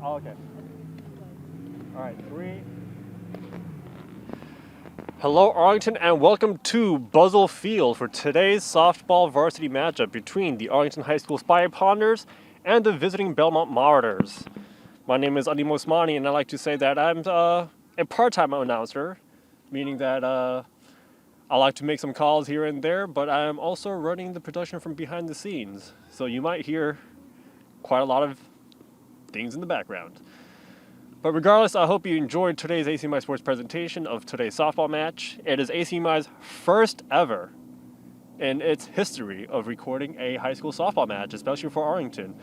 Oh, okay. All right, 3. Hello, Arlington, and welcome to Buzzell Field for today's softball varsity matchup between the Arlington High School Spy Ponders and the visiting Belmont Marauders. My name is Adi Mosmani, and I like to say that I'm a part-time announcer, meaning that I like to make some calls here and there, but I'm also running the production from behind the scenes. So you might hear quite a lot of things in the background. But regardless, I hope you enjoyed today's ACMi Sports presentation of today's softball match. It is ACMi's first ever in its history of recording a high school softball match, especially for Arlington.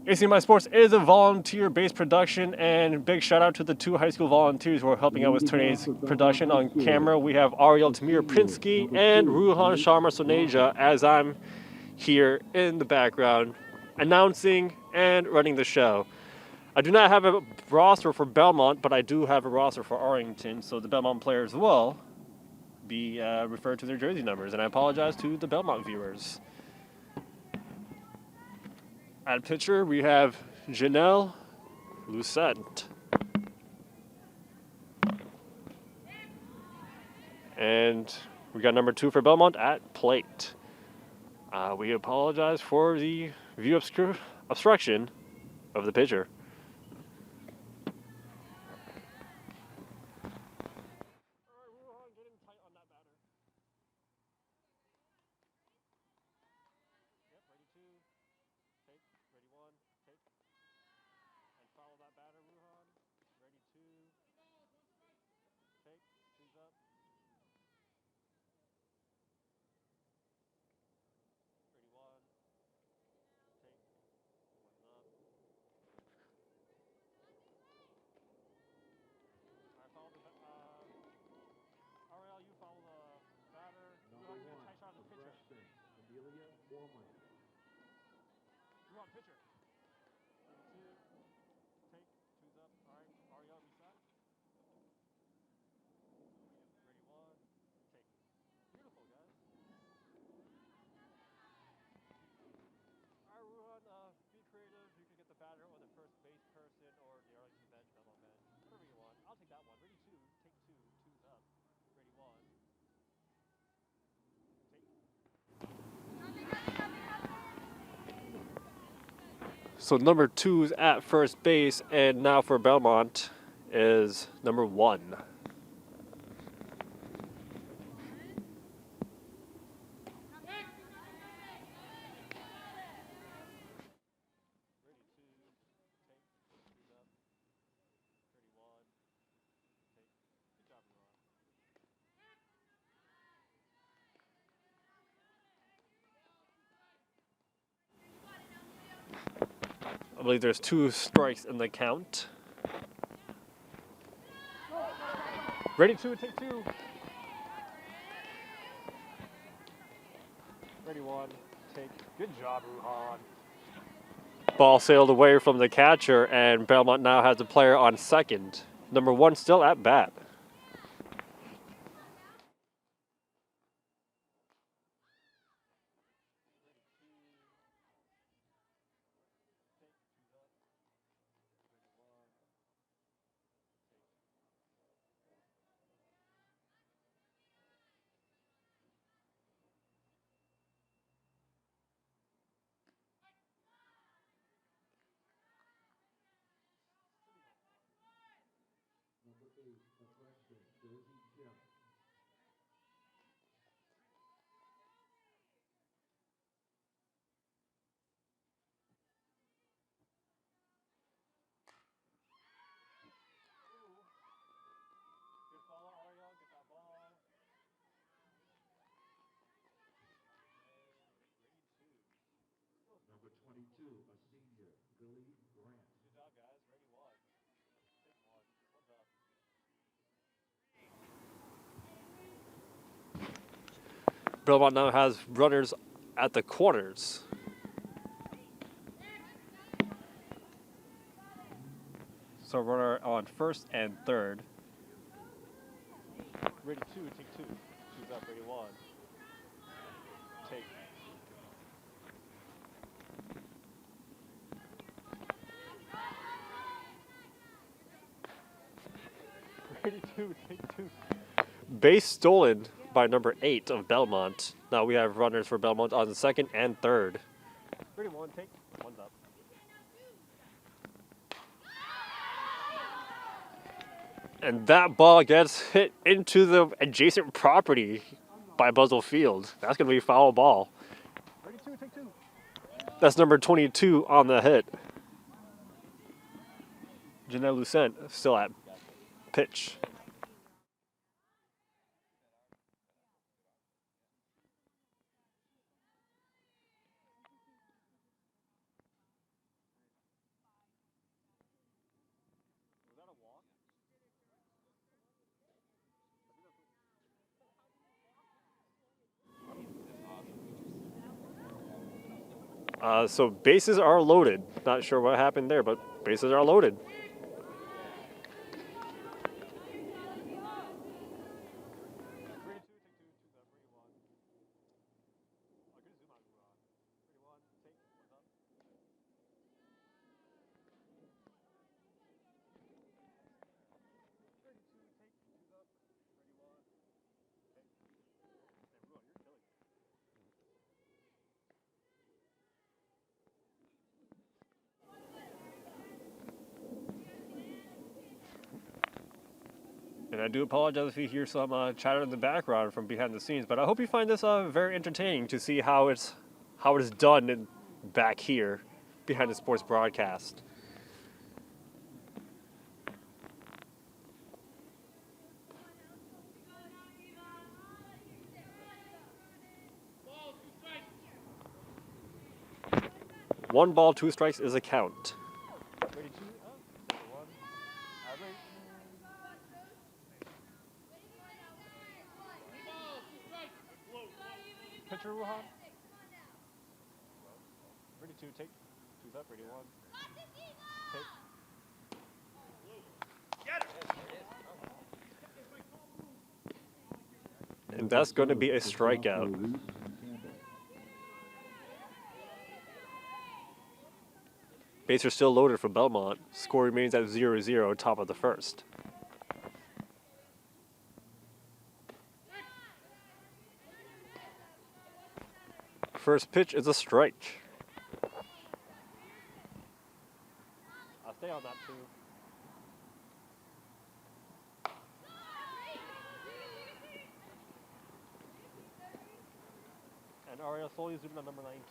ACMi Sports is a volunteer-based production, and big shout out to the 2 high school volunteers who are helping out with today's production. On camera, we have Ariel Tamir Prinsky and Ruhan Sharma Soneja, as I'm here in the background announcing and running the show. I do not have a roster for Belmont, but I do have a roster for Arlington, so the Belmont players will be referred to their jersey numbers, and I apologize to the Belmont viewers. At pitcher, we have Janelle Lucent. And we got number 2 for Belmont at plate. We apologize for the view obstruction of the pitcher. So number 2's at first base, and now for Belmont is number 1. I believe there's 2 strikes in the count. Ready 2, take 2. Ready 1, take. Good job, Ruhan. Ball sailed away from the catcher, and Belmont now has a player on second. Number 1 still at bat. Belmont now has runners at the corners. So runner on first and third. Ready 2, take 2. Shoes up, ready 1. Take. 32, take 2. Base stolen by number 8 of Belmont. Now we have runners for Belmont on the second and third. 31, take 1's up. And that ball gets hit into the adjacent property by Buzzell Field. That's going to be a foul ball. 32, take 2. That's number 22 on the hit. Janelle Lucent still at pitch. So bases are loaded. Not sure what happened there, but bases are loaded. And I do apologize if you hear some chatter in the background from behind the scenes, but I hope you find this very entertaining to see how it's done back here behind the sports broadcast. One ball, 2 strikes is a count. Pitcher Ruhan. 32, take 2's up, 31. Take. And that's going to be a strikeout. Bases are still loaded for Belmont. Score remains at 0-0, top of the first. First pitch is a strike. I'll stay on that too. And Ariel slowly zooming on number 19.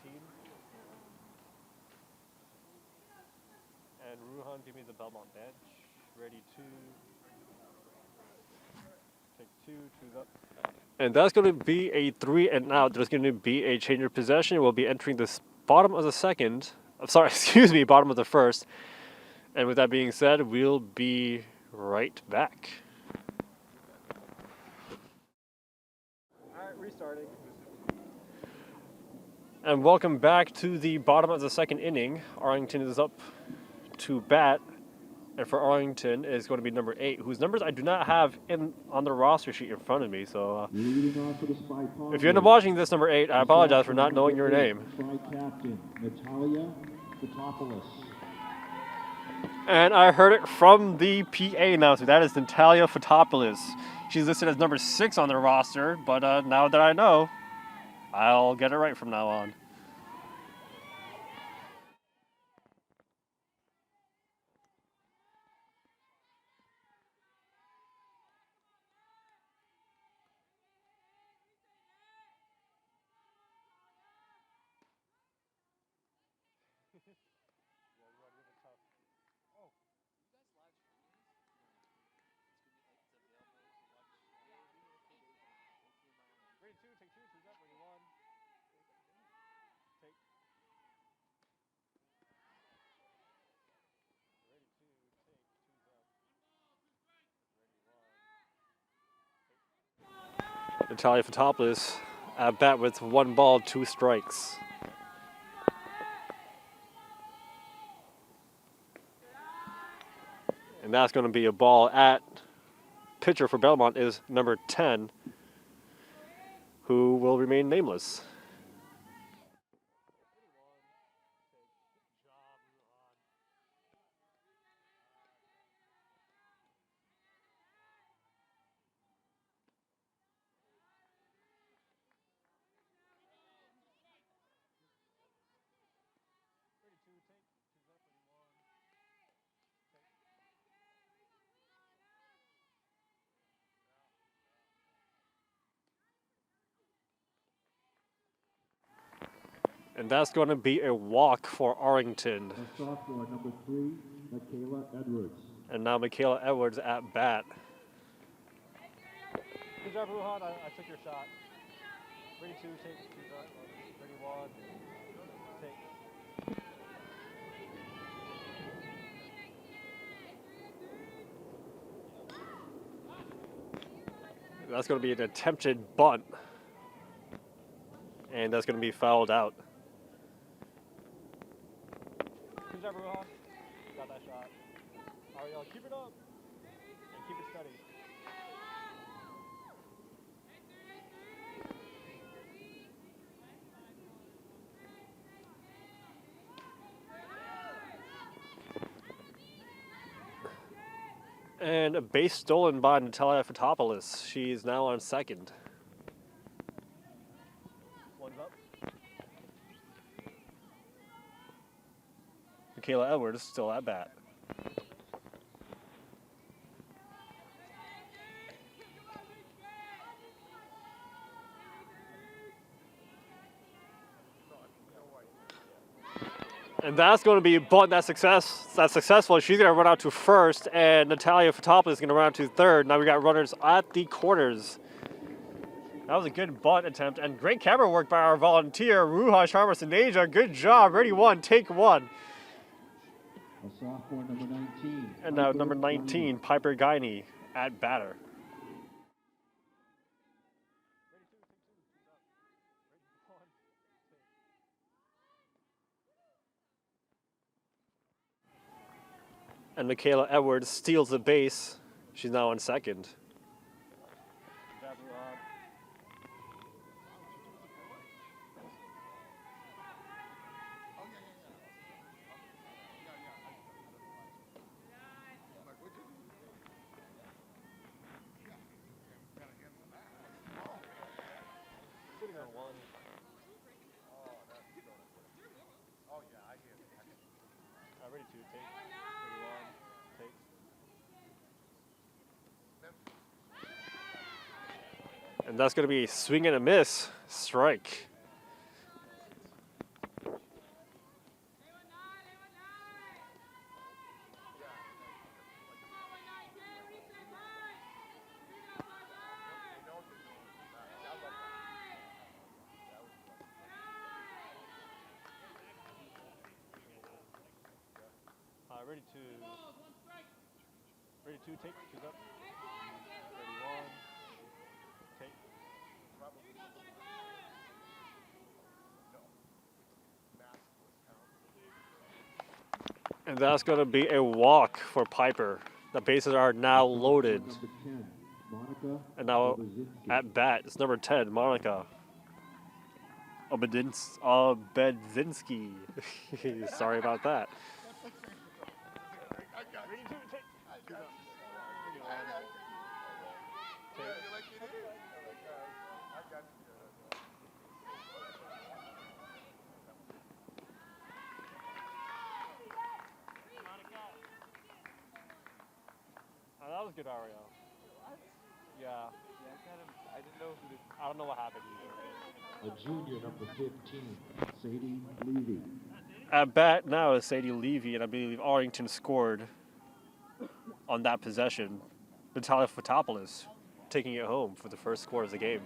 And Ruhan giving me the Belmont bench. Ready to take 2's up. And that's going to be a 3 and out. There's going to be a change of possession. We'll be entering the bottom of the second. Bottom of the first. And with that being said, we'll be right back. All right, restarting. And welcome back to the bottom of the second inning. Arlington is up to bat. And for Arlington is going to be number 8, whose numbers I do not have on the roster sheet in front of me. So if you end up watching this, number 8, I apologize for not knowing your name. And I heard it from the PA announcer. That is Natalia Fotopoulos. She's listed as number 6 on the roster, but now that I know, I'll get it right from now on. Natalia Fotopoulos at bat with 1 ball, 2 strikes. And that's going to be a ball at pitcher for Belmont is number 10, who will remain nameless. And that's going to be a walk for Arlington. A sophomore, number 3, Michaela Edwards. And now Michaela Edwards at bat. Good job, Ruhan. I took your shot. 32, take 31, take. That's going to be an attempted bunt. And that's going to be fouled out. Good job, Ruhan. Got that shot. Ariel, keep it up. And keep it steady. And a base stolen by Natalia Fotopoulos. She's now on second. One's up. Michaela Edwards still at bat. And that's going to be a bunt that's successful. She's going to run out to first, and Natalia Fotopoulos is going to run out to third. Now we got runners at the corners. That was a good bunt attempt, and great camera work by our volunteer, Ruha Sharma Saneja. Good job. Ready one, take one. A sophomore, number 19. And now number 19, Piper Guiney at batter. And Michaela Edwards steals the base. She's now on second. Ready to take. And that's going to be a swing and a miss. Strike. Ready to take. She's up. Ready one. Take. And that's going to be a walk for Piper. The bases are now loaded. Number 10, Monica And now Obedzinski. at bat, it's number 10, Monica Obedzinski. Sorry about that. Oh, that was good, Ariel. Yeah. I didn't know who this. I don't know what happened either. A junior, number 15, Sadie Levy. At bat now is Sadie Levy, and I believe Arlington scored on that possession. Natalia Fotopoulos taking it home for the first score of the game.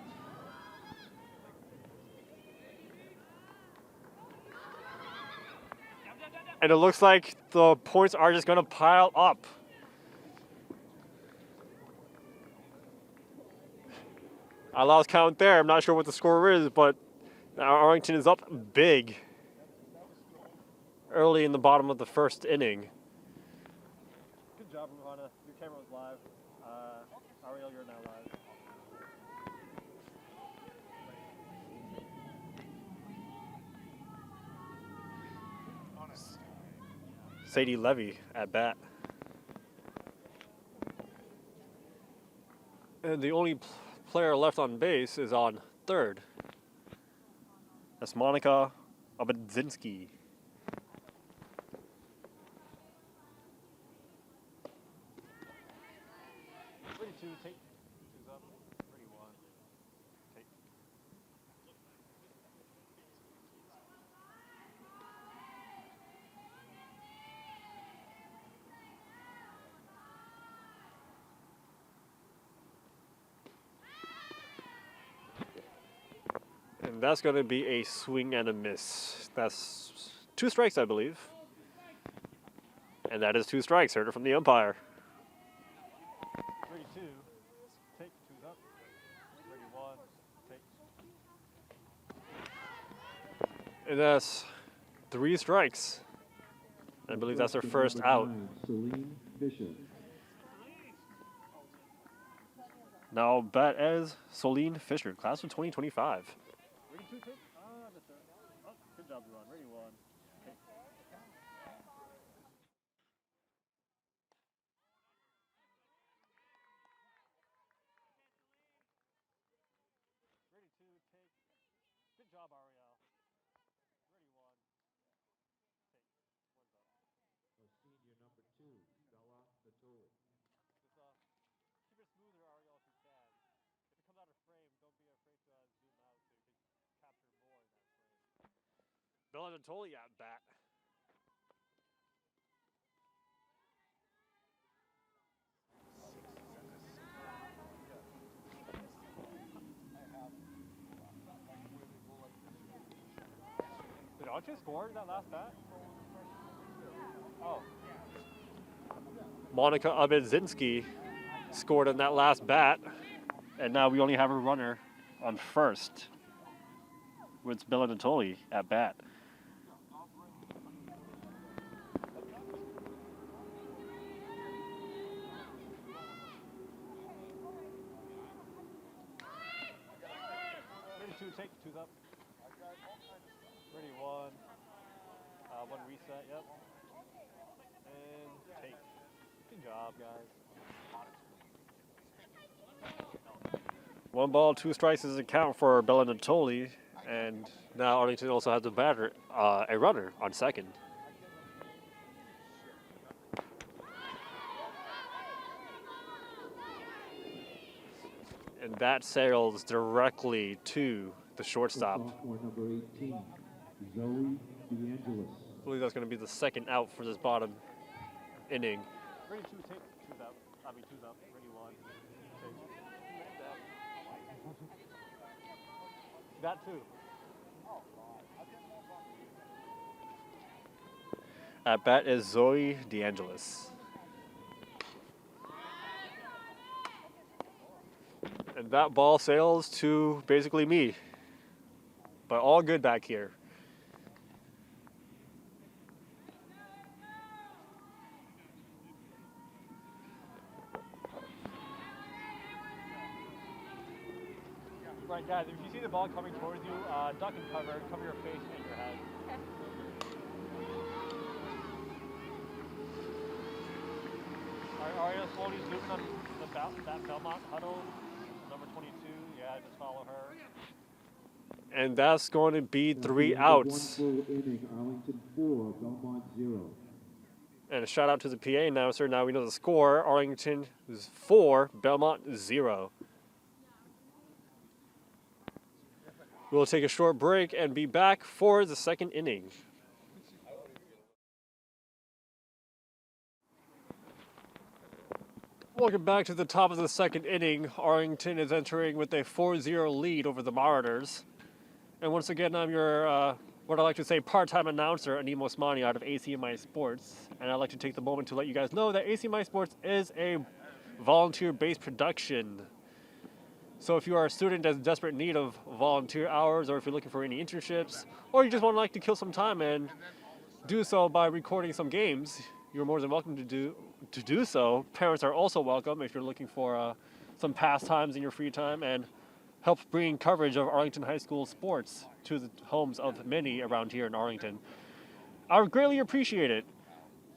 And it looks like the points are just going to pile up. I lost count there. I'm not sure what the score is, but now Arlington is up big early in the bottom of the first inning. Good job, Ruhana. Your camera was live. Ariel, you're now live. Sadie Levy at bat. And the only player left on base is on third. That's Monica Obedzinski. Ready to take. Two's up. Ready one. Take. And that's going to be a swing and a miss. That's 2 strikes, I believe. And that is 2 strikes. Heard it from the umpire. 3-2. Take 2's up. 31. Take. And that's 3 strikes. I believe that's their first out. Celine Fisher. Now bat as Celine Fisher, class of 2025. Ready 2, take. Good job, Ron. Ready 1. Take. Ready 2, take. Good job, Ariel. Ready 1. Take. 1's up. Senior number 2, Bella Natoli. Just keep it smoother, Ariel, if you can. If it comes out of frame, don't be afraid to zoom out so you can capture more in that frame. Bella Natoli at bat. Did Archie score that last bat? Oh. Monica Abedzinski scored on that last bat, and now we only have a runner on first with Bella Natoli at bat. Ready 2, take 2's up. Ready 1. 1 reset, yep. And take. Good job, guys. 1 ball, 2 strikes is a count for Bella Natoli, and now Arlington also has a batter, a runner on second. And that sails directly to the shortstop. Sophomore number 18, Zoe DeAngelis. I believe that's going to be the second out for this bottom inning. Ready 2, take 2's up. 2's up. Ready 1. Take. That 2. At bat is Zoe DeAngelis. And that ball sails to basically me. But all good back here. Right, guys, if you see the ball coming towards you, duck and cover your face and your head. Are you slowly zooming on that Belmont huddle? Number 22, yeah, just follow her. And that's going to be 3 outs. 1 full inning, Arlington 4, Belmont 0. And a shout out to the PA announcer. Now we know the score. Arlington is 4, Belmont 0. We'll take a short break and be back for the second inning. Welcome back to the top of the second inning. Arlington is entering with a 4-0 lead over the Marauders. And once again, I'm your, what I like to say, part-time announcer, Anim Osmani out of ACMi Sports. And I'd like to take the moment to let you guys know that ACMi Sports is a volunteer-based production. So if you are a student that's in desperate need of volunteer hours, or if you're looking for any internships, or you just want to like to kill some time and do so by recording some games, you're more than welcome to do so. Parents are also welcome if you're looking for some pastimes in your free time and help bring coverage of Arlington High School sports to the homes of many around here in Arlington. I would greatly appreciate it.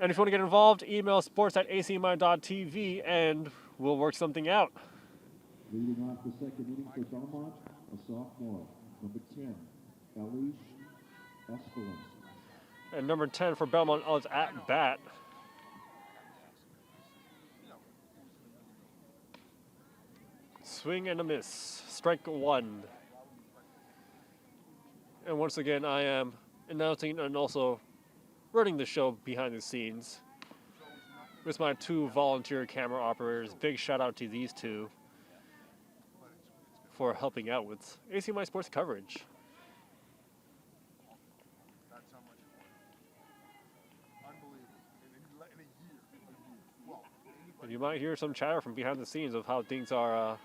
And if you want to get involved, email sports@acmi.tv and we'll work something out. Leading off the second inning for Belmont, a sophomore, number 10, Elise Espelin. And number 10 for Belmont is at bat. Swing and a miss. Strike 1. And once again, I am announcing and also running the show behind the scenes with my 2 volunteer camera operators. Big shout out to these 2 for helping out with ACMi Sports coverage. And you might hear some chatter from behind the scenes of how things are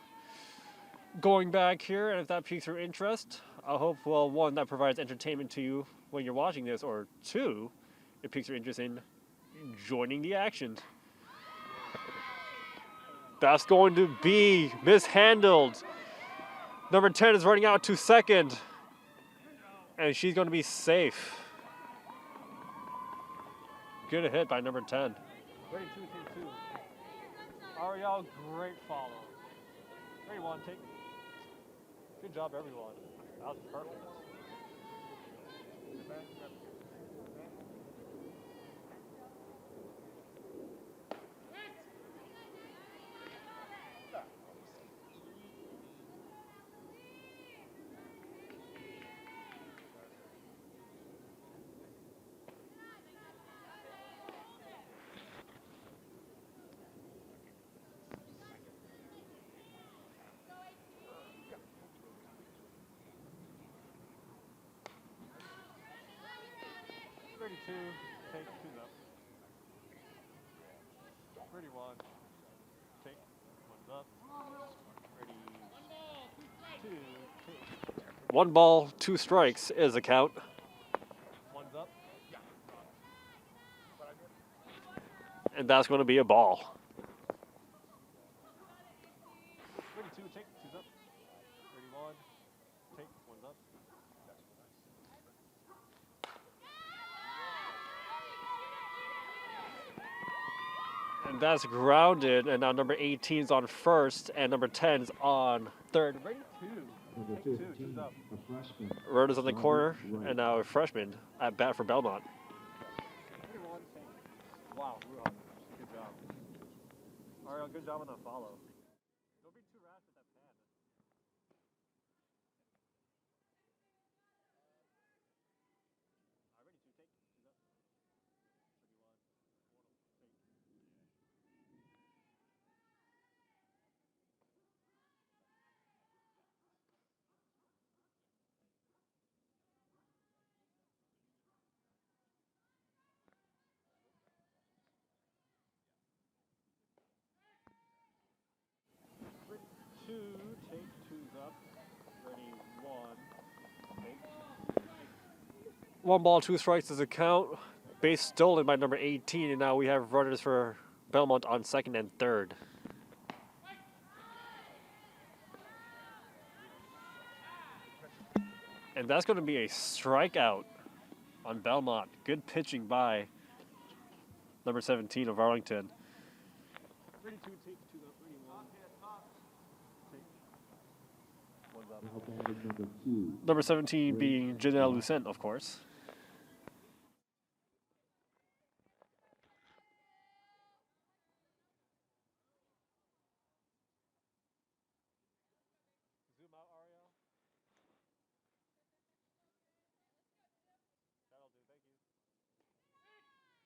going back here, and if that piques your interest, I hope, well, one, that provides entertainment to you when you're watching this, or two, it piques your interest in joining the action. That's going to be mishandled. Number 10 is running out to second, and she's going to be safe. Good hit by number 10. Ready, 2, take 2. Ariel, great follow. Ready, 1, take. Good job, everyone. That was perfect. Ready, 2, take 2 up. Ready, 1, take 1 up. Ready, 2, take. 1 ball, 2 strikes is the count. 1's up. And that's going to be a ball. Ready, 2, take 2's up. Ready, 1, take 1's up. And that's grounded, and now number 18 is on first, and number 10 is on third. Ready, 2. Number Take 2, 15, 2's up. a freshman. Runners on the corner, Right. and now a freshman at bat for Belmont. Wow, Ruhan, good job. Ariel, good job on that follow. Don't be too rash with that pan. Ready, 2, take 2's up. 2, take 2's up. Ready, 1, take. 1 ball, 2 strikes is a count. Base stolen by number 18, and now we have runners for Belmont on second and third. And that's going to be a strikeout on Belmont. Good pitching by number 17 of Arlington. Ready, 2, take 2's up. Ready, 1, take 1's up. Now batting number 2. Number 17 being Janelle Lucent, of course. Zoom out, Ariel. That'll do, thank you. I think it's okay if we don't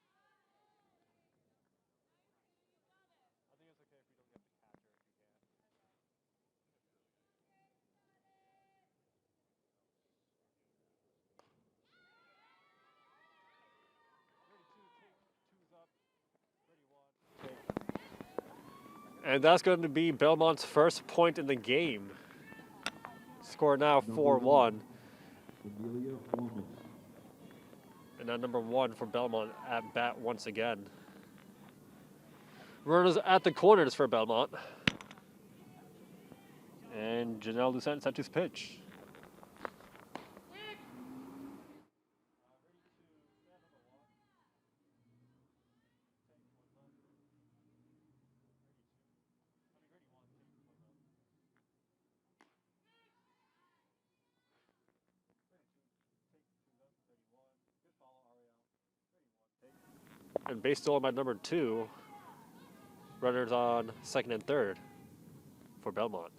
get the catcher if you can. Ready, 2, take 2's up. Ready, 1, take. And that's going to be Belmont's first point in the game. Score now 4-1. Amelia Foreman. And now number 1 for Belmont at bat once again. Runners at the corners for Belmont. And Janelle Lucent set his pitch. And base stolen by number 2. Runners on second and third for Belmont.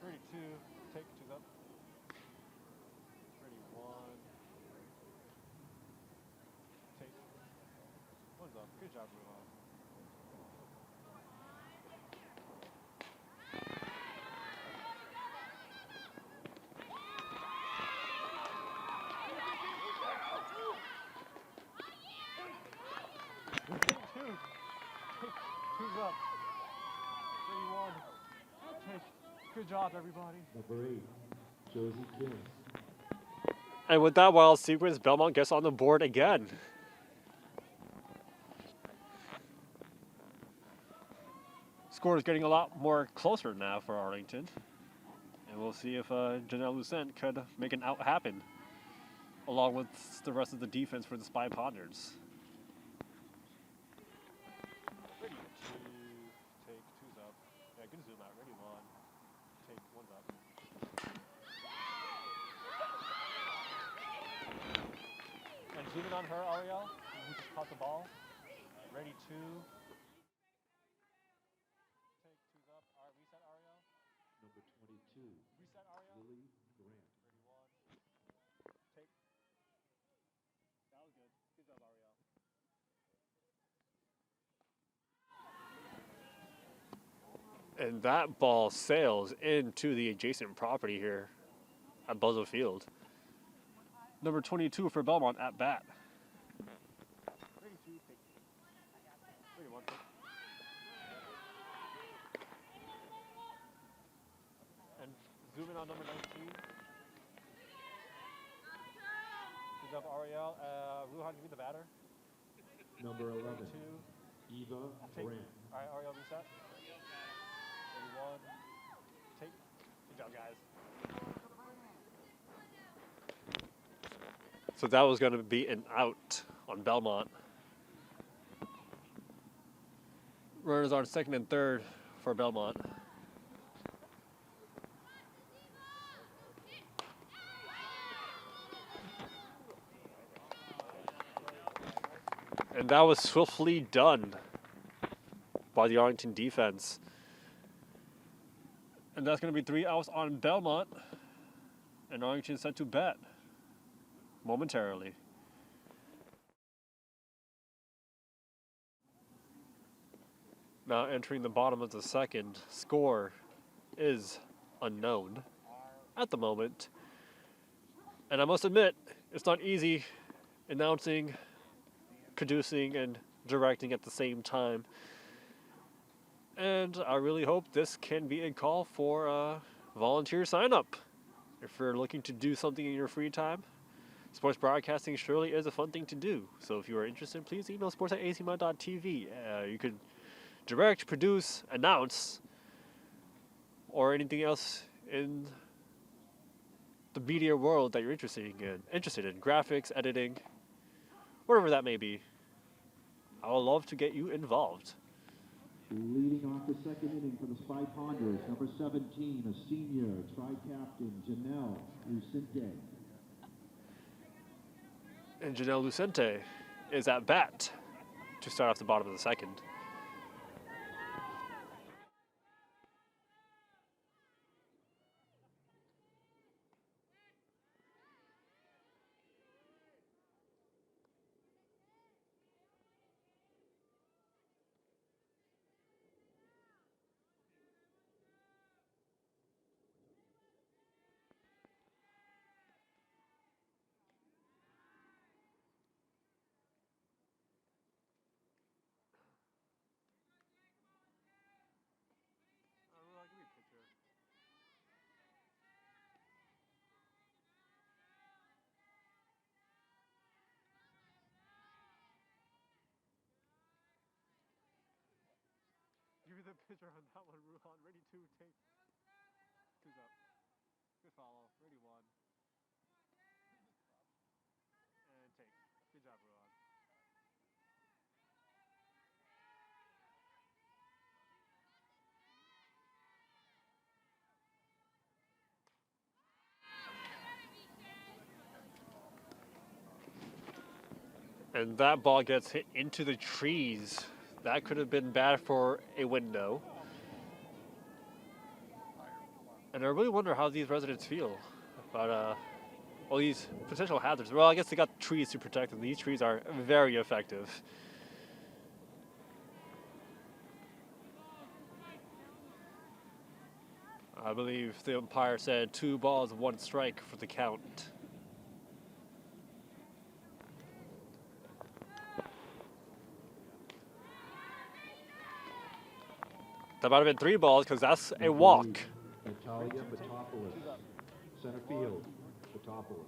Ready, 2, take 2's up. Ready, 1, take Good job, Ruhan. Two's up. 31. Good job, everybody. Number 8, Josie Kim. And with that wild sequence, Belmont gets on the board again. Score is getting a lot more closer now for Arlington. And we'll see if Janelle Lucent could make an out happen, along with the rest of the defense for the Spy Ponders. Ready to take two's up. Yeah, good zoom out. Ready one. Take one's up. And zoom in on her, Ariel, who just caught the ball. Ready two. Take two's up. All right, reset, Ariel. Number 22, Reset, Ariel. Lily Grant. Ready one. Take. That was good. Good job, Ariel. And that ball sails into the adjacent property here at Buzzell Field. Number 22 for Belmont at bat. Ready two, take. Ready one, take. And zoom in on number 19. Good job, Ariel. Ruhan, give me the batter. Number 11, Two. Eva Take. Grant. All right, Ariel, reset. Ready one. Take. Good job, guys. So that was going to be an out on Belmont. Runners on second and third for Belmont. And that was swiftly done by the Arlington defense. And that's going to be 3 outs on Belmont. And Arlington set to bat momentarily. Now entering the bottom of the second, score is unknown at the moment. And I must admit, it's not easy announcing, producing, and directing at the same time. And I really hope this can be a call for volunteer sign up. If you're looking to do something in your free time, sports broadcasting surely is a fun thing to do. So if you are interested, please email sports@acmi.tv. You could direct, produce, announce, or anything else in the media world that you're interested in graphics, editing, whatever that may be. I would love to get you involved. Leading off the second inning for the Spy Ponders, number 17, a senior, tri-captain, Janelle Lucente. And Janelle Lucente is at bat to start off the bottom of the second. Give me the pitcher on that one, Ruhan. Ready two, take. Two's up. Good follow. Ready one. And take. Good job, Ruhan. And that ball gets hit into the trees. That could have been bad for a window. And I really wonder how these residents feel about all these potential hazards. Well, I guess they got trees to protect them. These trees are very effective. I believe the umpire said 2 balls, 1 strike for the count. That might have been 3 balls because that's a walk. Natalia Fotopoulos, center field, Fotopoulos.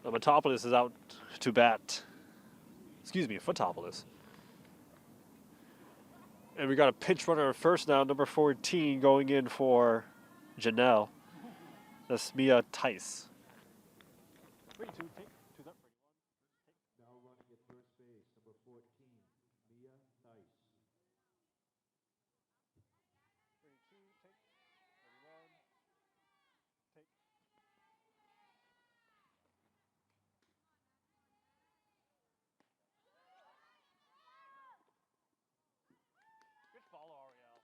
Metopoulos is out to bat. Excuse me, Fotopoulos. And we got a pinch runner at first now, number 14, going in for Janelle. That's Mia Tice. Now running at first base, number 14, Mia Tice. Good follow, Ariel.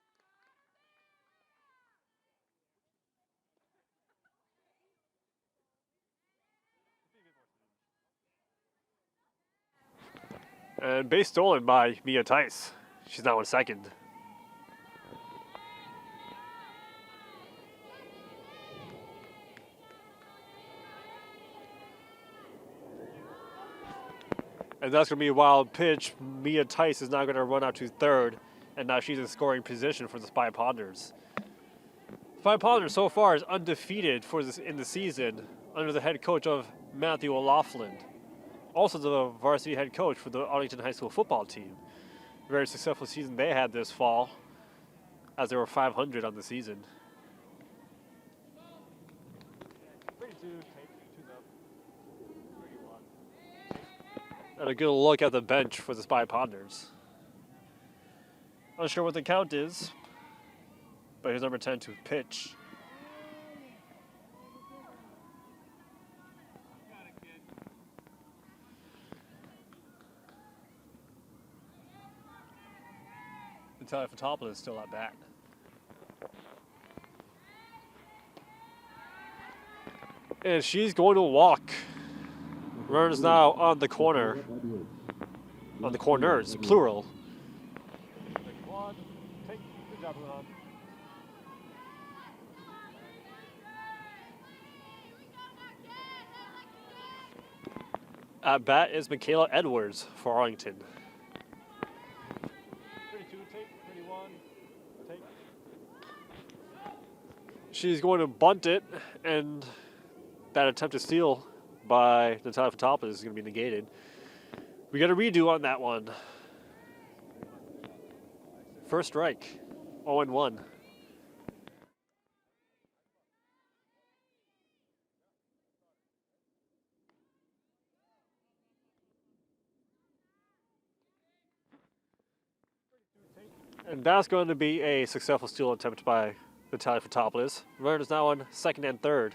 And base stolen by Mia Tice. She's now in second. And that's going to be a wild pitch. Mia Tice is now going to run out to third. And now she's in scoring position for the Spy Ponders. Spy Ponders so far is undefeated in the season under the head coach of Matthew O'Loughlin. Also the varsity head coach for the Arlington High School football team. Very successful season they had this fall, as they were 500 on the season. And a good look at the bench for the Spy Ponders. Not sure what the count is, but here's number 10 to pitch. Natalia Fotopoulos is still at bat. And she's going to walk. Runners now on the corner. On the corners, plural. At bat is Michaela Edwards for Arlington. 32, take, 31, take. She's going to bunt it, and that attempt to steal by Natalia Fotopoulos is going to be negated. We got a redo on that one. First strike, 0-1. And that's going to be a successful steal attempt by Natalia Fotopoulos. Runner is now on second and third.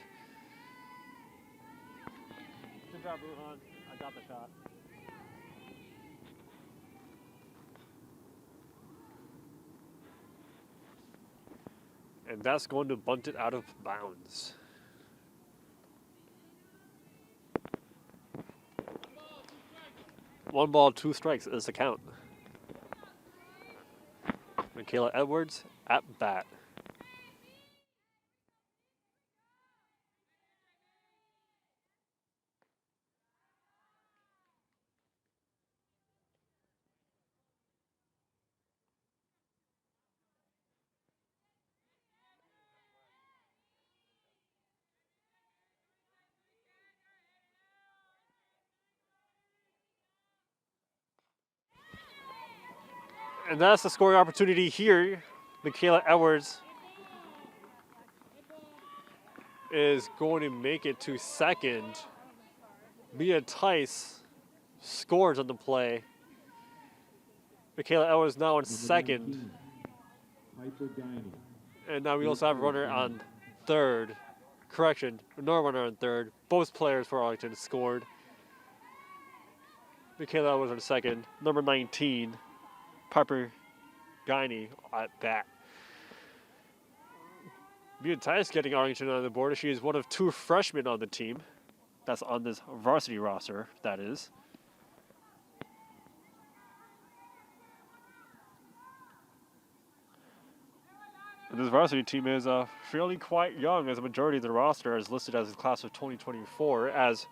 Good job, Ruhan. I got the shot. And that's going to bunt it out of bounds. One ball, 2 strikes is the count. Michaela Edwards at bat. And that's the scoring opportunity here. Michaela Edwards is going to make it to second. Mia Tice scores on the play. Michaela Edwards now in second. And now we also have a runner on third. Correction, no runner on third. Both players for Arlington scored. Michaela Edwards on second. Number 19. Piper Guiney at bat. Mia Tice getting Arlington on the board. She is one of 2 freshmen on the team. That's on this varsity roster, that is. And this varsity team is fairly quite young, as a majority of the roster is listed as the class of 2024, as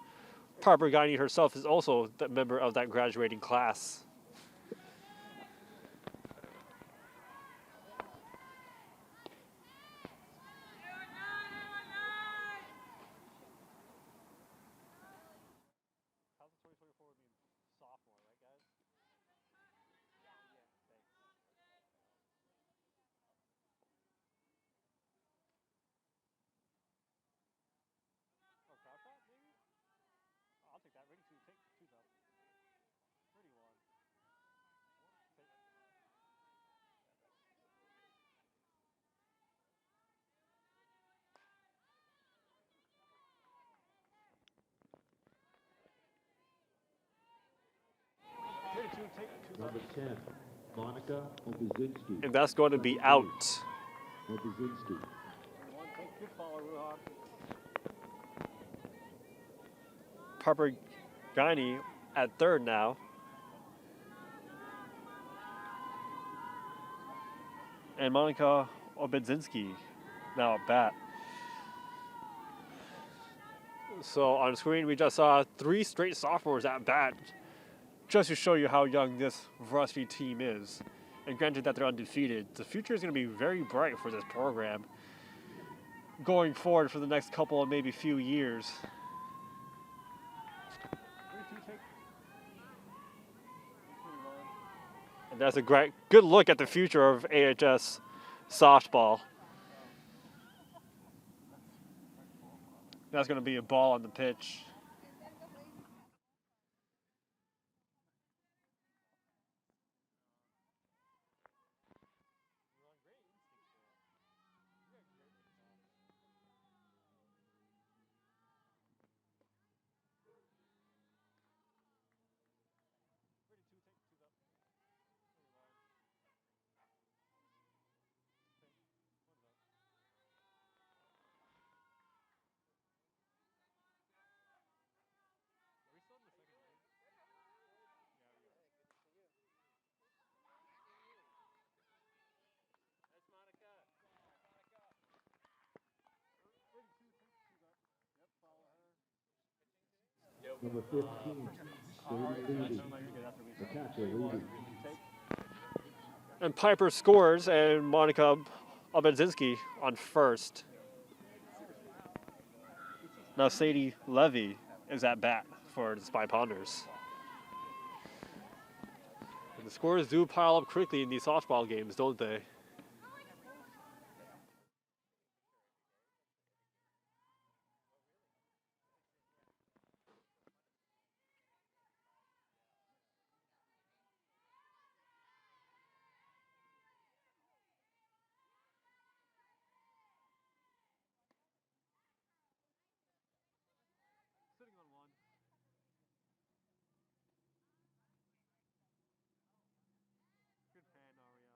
Parker Guiney herself is also the member of that graduating class. How's the 2024 being sophomore, right, guys? Oh, crowd shot, maybe? Oh, I'll take that. Ready to take two's up. 31. Take. 32, take two's up. Number 10, Monica Obuzinski. And that's going to be out. Obuzinski. 1, take. Good follow, Ruhan. Parker Guiney at third now. And Monica Obedzinski now at bat. So on screen, we just saw 3 straight sophomores at bat, just to show you how young this varsity team is. And granted that they're undefeated, the future is going to be very bright for this program going forward for the next couple of maybe few years. And that's a good look at the future of AHS softball. That's going to be a ball on the pitch. Number 15, Sadie Levy. The catcher, Levy. And Piper scores, and Monica Obedzinski on first. Now Sadie Levy is at bat for the Spy Ponders. And the scores do pile up quickly in these softball games, don't they? Sitting on 1. Good fan, Ariel.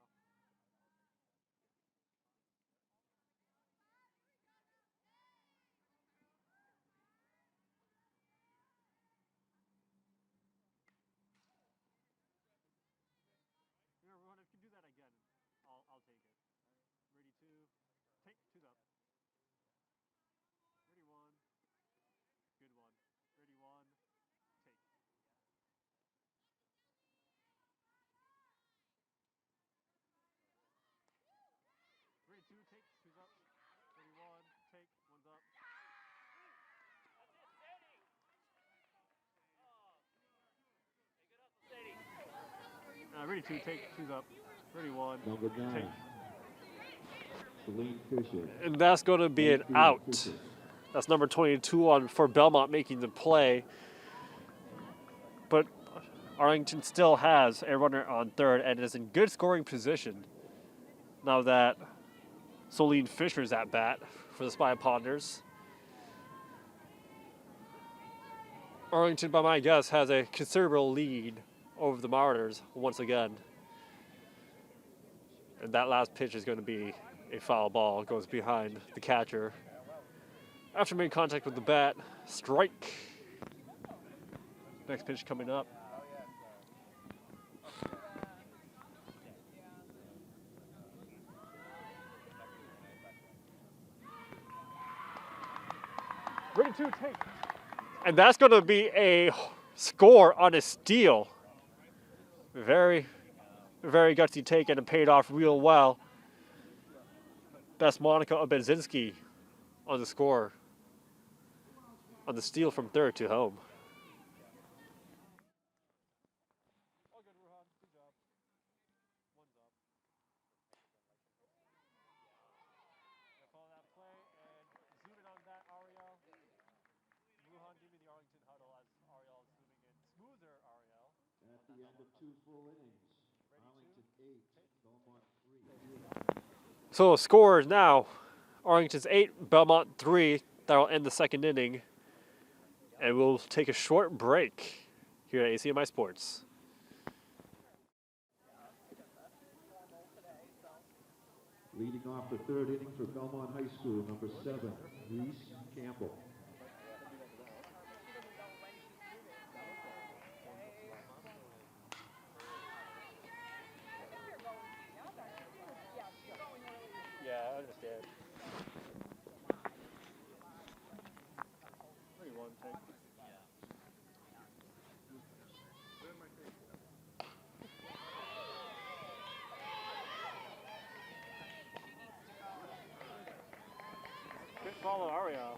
You know, Ron, if you do that again, I'll take it. Ready to take two's up. Ready 1. Good one. Ready 1. Take. Ready 2, take two's up. Ready 1, take one's up. Ready 2, take two's up. Ready 1. Number 9, Take. Celine Fisher. And that's going to be an out. That's number 22 on for Belmont making the play. But Arlington still has a runner on third and is in good scoring position now that Celine Fisher's at bat for the Spy Ponders. Arlington, by my guess, has a considerable lead over the Martyrs once again. And that last pitch is going to be a foul ball. It goes behind the catcher. After making contact with the bat, strike. Next pitch coming up. And that's going to be a score on a steal. Very, very gutsy take, and it paid off real well. That's Monica Obenzinski on the score. On the steal from third to home. At the end of 2 full innings, Arlington 8, Belmont 3. So score is now Arlington's 8, Belmont 3. That'll end the second inning. And we'll take a short break here at ACMi Sports. Leading off the third inning for Belmont High School, number 7, Reese Campbell. Yeah, I understand. What do you want to take? Good follow, Ariel.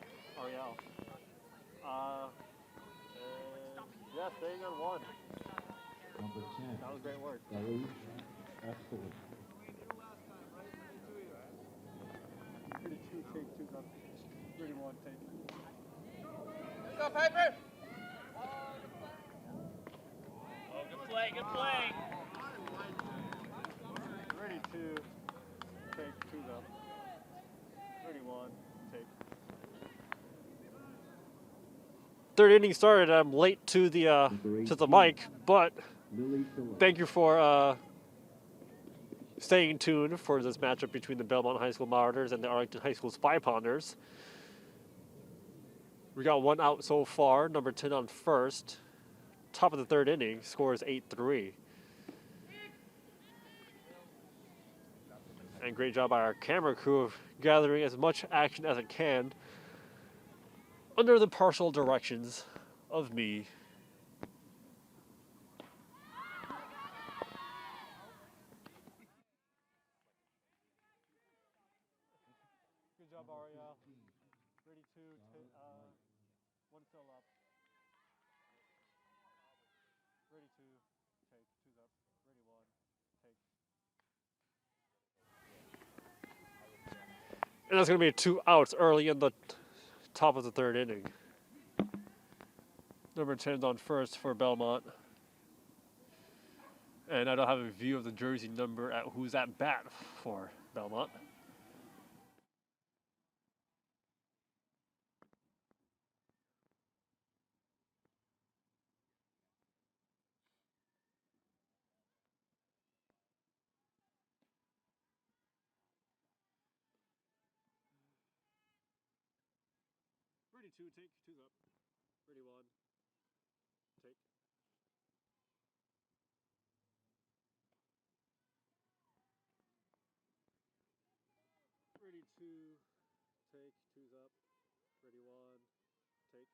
Yeah, staying on 1. Number 10, That was great work. Elise Espelin. 32, take 2 up. 31, take. Let's go, Piper! Oh, good play, good play. 32, take 2 up. 31, take. Third inning started. I'm late to the mic, but Lily Phillips. thank you for staying tuned for this matchup between the Belmont High School Marauders and the Arlington High School Spy Ponders. We got 1 out so far, number 10 on first. Top of the third inning, score is 8-3. And great job by our camera crew of gathering as much action as it can under the partial directions of me. Good job, Ariel. 32, 1 still up. 32, take 2's up. 31, take. And that's going to be 2 outs early in the top of the third inning. Number 10's on first for Belmont. And I don't have a view of the jersey number at who's at bat for Belmont. Take 2's up. 31, take. 32, take 2's up. 31, take.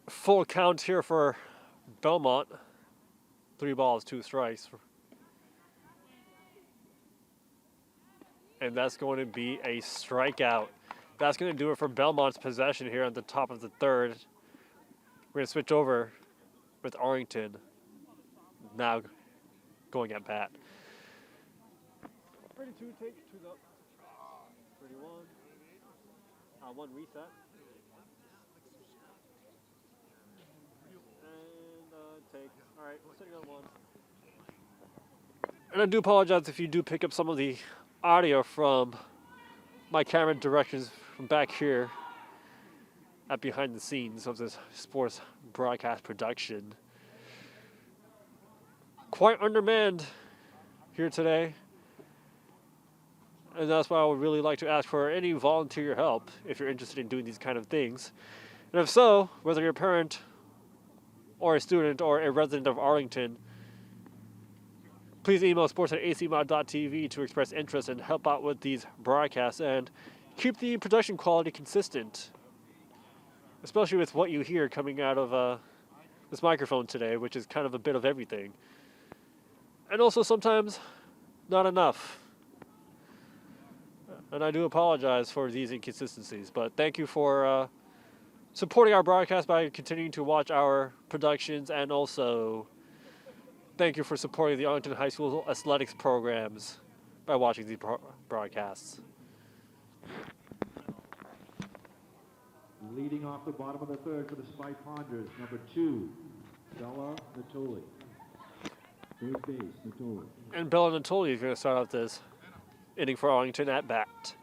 Full count here for Belmont. 3 balls, 2 strikes. And that's going to be a strikeout. That's going to do it for Belmont's possession here at the top of the third. We're going to switch over with Arlington now going at bat. 32, take 2's up. 31, 1 reset. And take. All right, we're sitting on 1. And I do apologize if you do pick up some of the audio from my camera directions from back here at behind the scenes of this sports broadcast production. Quite undermanned here today. And that's why I would really like to ask for any volunteer help if you're interested in doing these kind of things. And if so, whether you're a parent or a student or a resident of Arlington, Please email sports@acmi.tv to express interest and help out with these broadcasts and keep the production quality consistent, especially with what you hear coming out of this microphone today, which is kind of a bit of everything. And also sometimes not enough. And I do apologize for these inconsistencies, but thank you for supporting our broadcast by continuing to watch our productions, and also thank you for supporting the Arlington High School athletics programs by watching these broadcasts. Leading off the bottom of the third for the Spy Ponders, number 2, Bella Natoli. Third base, Natoli. And Bella Natoli is going to start out this inning for Arlington at bat.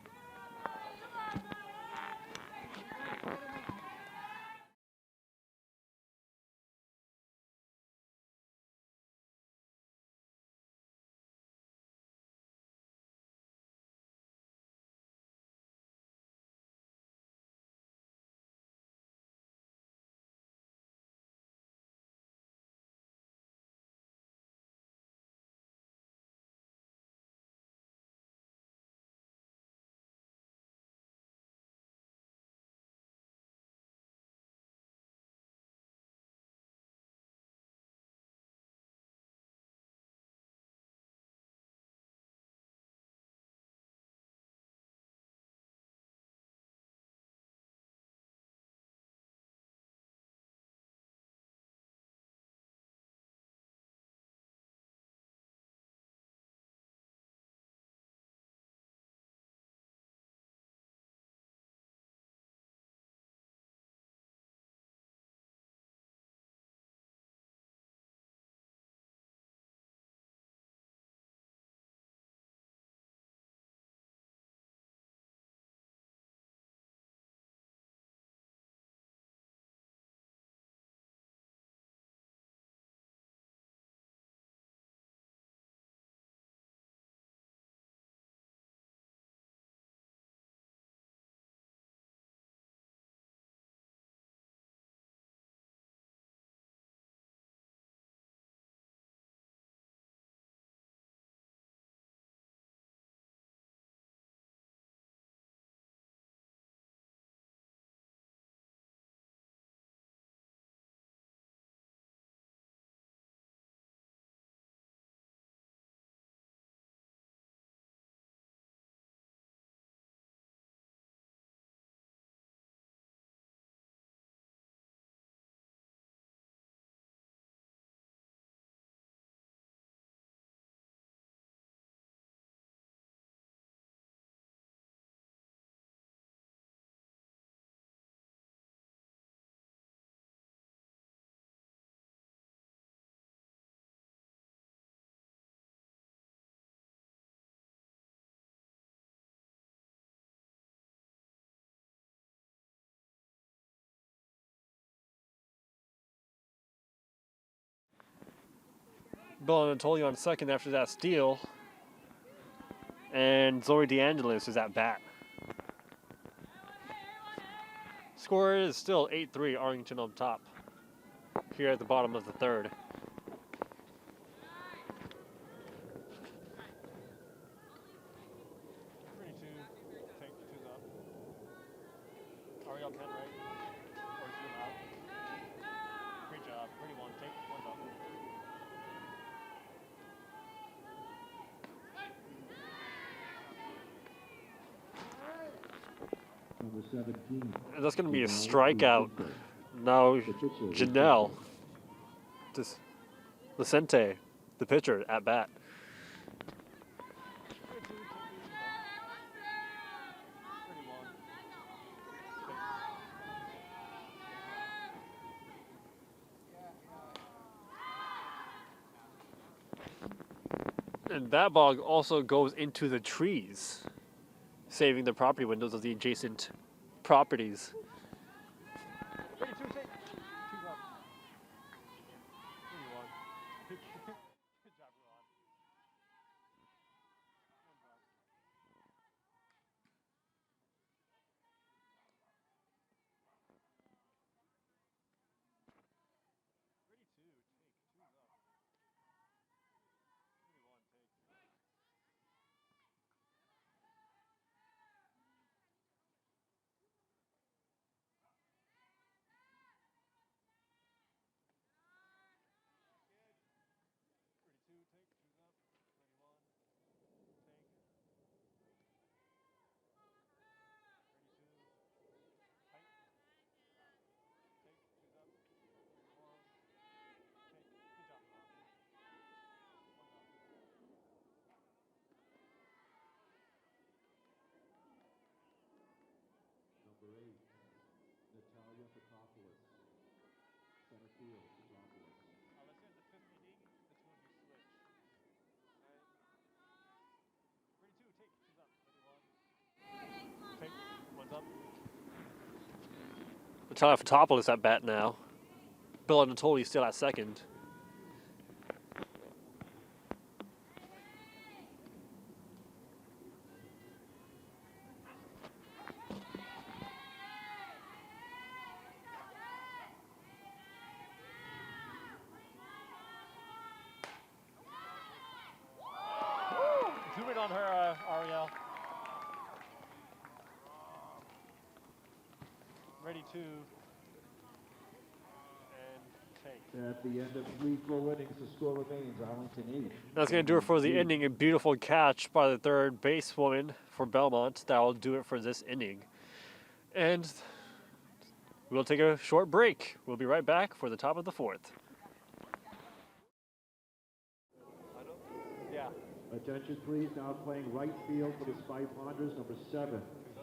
Bella Natoli on second after that steal. And Zoe DeAngelis is at bat. Score is still 8-3, Arlington on top here at the bottom of the third. Ariel Ken, right? Or zoom out. Great job. 31, take one up. Number 17. And that's going to be a strikeout. Now, Janelle Vicente, the pitcher, at bat. And that ball also goes into the trees, saving the property windows of the adjacent properties. field for sophomores. Let's get the fifth inning. The two of you switch. Alright. Ready, two, take, two's up. Ready, one. Take, one's up. Natalia Fotopoulos at bat now. Bill Anatoli still at second. Zoom in on her, Ariel. Ready, two. At the end of 3 full innings, the score remains Arlington 8. That's going to do it for the inning. A beautiful catch by the third basewoman for Belmont. That will do it for this inning. And we'll take a short break. We'll be right back for the top of the fourth. Yeah. Attention please, now playing right field for the Spy Ponders, number 7,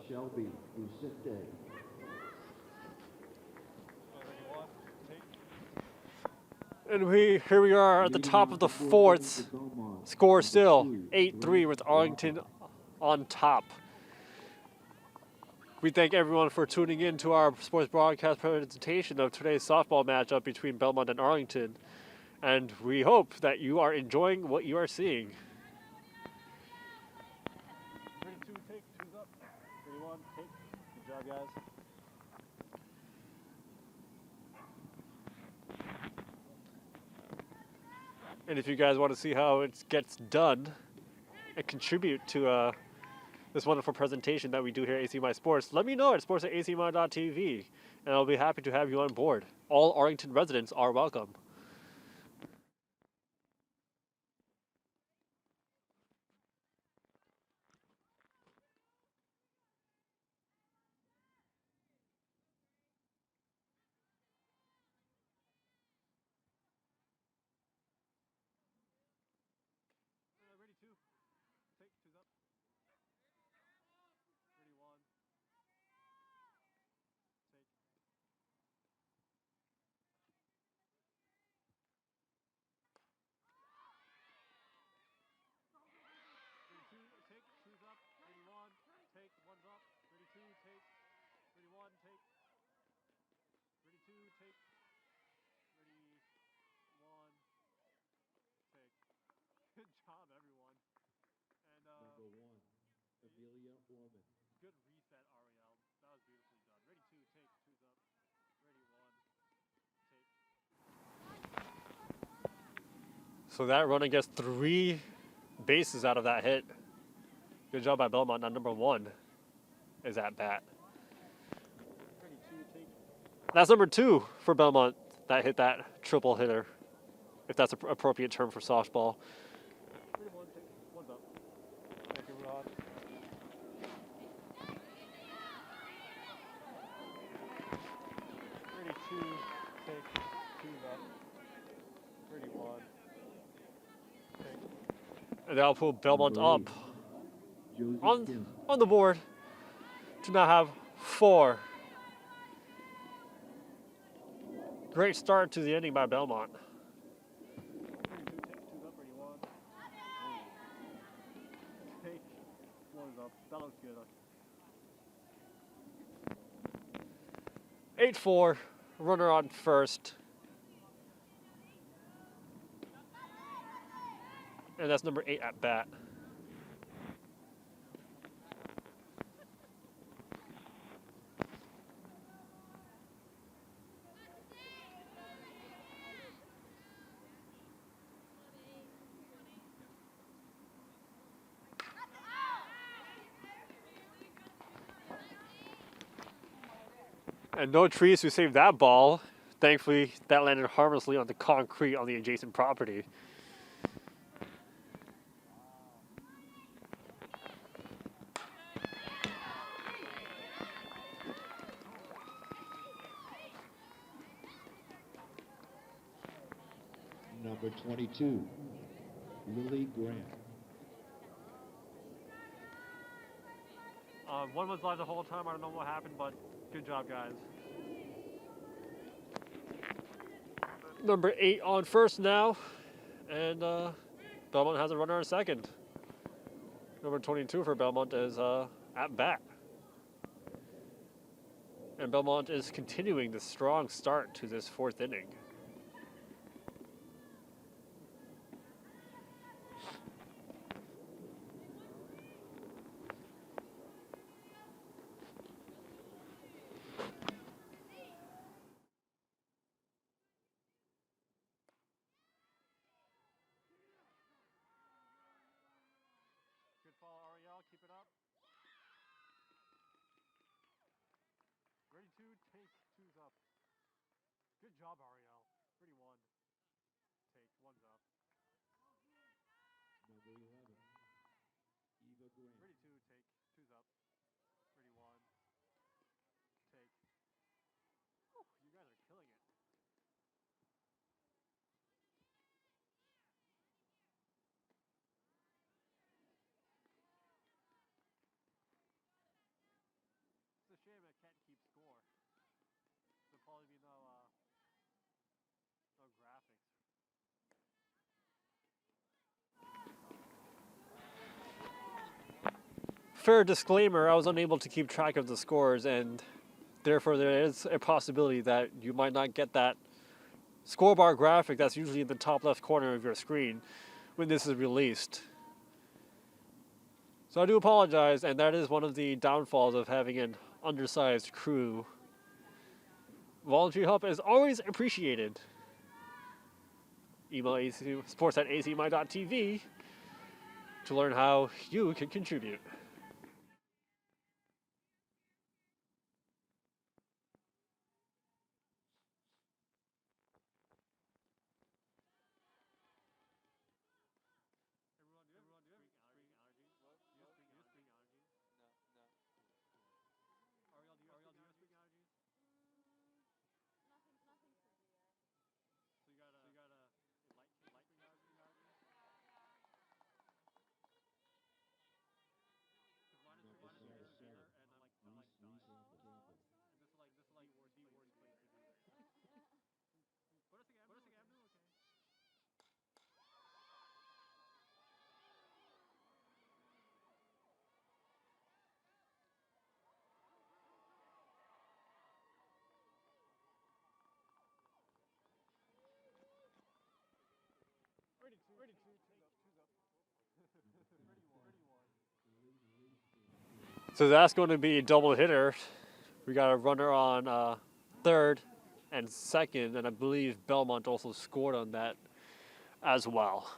Shelby Lucente. And here we are at the top of the fourth. Score still 8-3 with Arlington on top. We thank everyone for tuning in to our sports broadcast presentation of today's softball matchup between Belmont and Arlington. And we hope that you are enjoying what you are seeing. Ready, two, take, two's up. Ready, one, take. Good job, guys. And if you guys want to see how it gets done and contribute to this wonderful presentation that we do here at ACMi Sports, let me know at sports@acmi.tv, and I'll be happy to have you on board. All Arlington residents are welcome. Ready, two. Take, two's up. Ready, one. Take. Ready, two, take, two's up. Ready, one. Take, one's up. Ready, two, take. Ready, one, take. Ready, two, take. Ready, one, take. Good job, everyone. And Number 1, Amelia Orman. good reset, Ariel. That was beautifully done. Ready, two, take, two's up. Ready, one, take. So that runner gets 3 bases out of that hit. Good job by Belmont. Now number 1 is at bat. Ready, two, take. That's number 2 for Belmont that hit that triple hitter, if that's an appropriate term for softball. Ready, one, take. One's up. Thank you, Rod. Ready, two, take, two's up. Ready, one, take. And that'll put Belmont up Josie on Kim. the board to now have 4. Great start to the inning by Belmont. Ready, two, take, two's up. Ready, one. Take, one's up. That looks good. 8-4, runner on first. And that's number 8 at bat. And no trees to save that ball. Thankfully, that landed harmlessly on the concrete on the adjacent property. Number 22, Lily Grant. One was live the whole time. I don't know what happened, but good job, guys. Number 8 on first now, and Belmont has a runner on second. Number 22 for Belmont is at bat. And Belmont is continuing the strong start to this fourth inning. Good fall, Ariel. Keep it up. Ready to take two's up. Good job, Ariel. Ready one. Take one's up. Number 11, Eva Green. Ready two. Take two's up. Ready one. Take. Whew, you guys are killing it. It's a shame I can't keep score. There'll probably be no graphics. Fair disclaimer, I was unable to keep track of the scores, and therefore there is a possibility that you might not get that scorebar graphic that's usually in the top left corner of your screen when this is released. So I do apologize, and that is one of the downfalls of having an undersized crew. Volunteer help is always appreciated. Email sports@acmi.tv to learn how you can contribute. Everyone, do you have spring allergies? What? Do you have spring allergies? No. Ariel, do you have spring allergies? Nothing severe. So you got a light spring allergy? Because mine is Number pretty 7, severe, and I'm like Reese dying. Campbell. And this is like the worst place to be. Put us again. I'm doing okay. Ready two. Two's up. Ready one. So that's going to be a double hitter. We got a runner on third and second, and I believe Belmont also scored on that as well.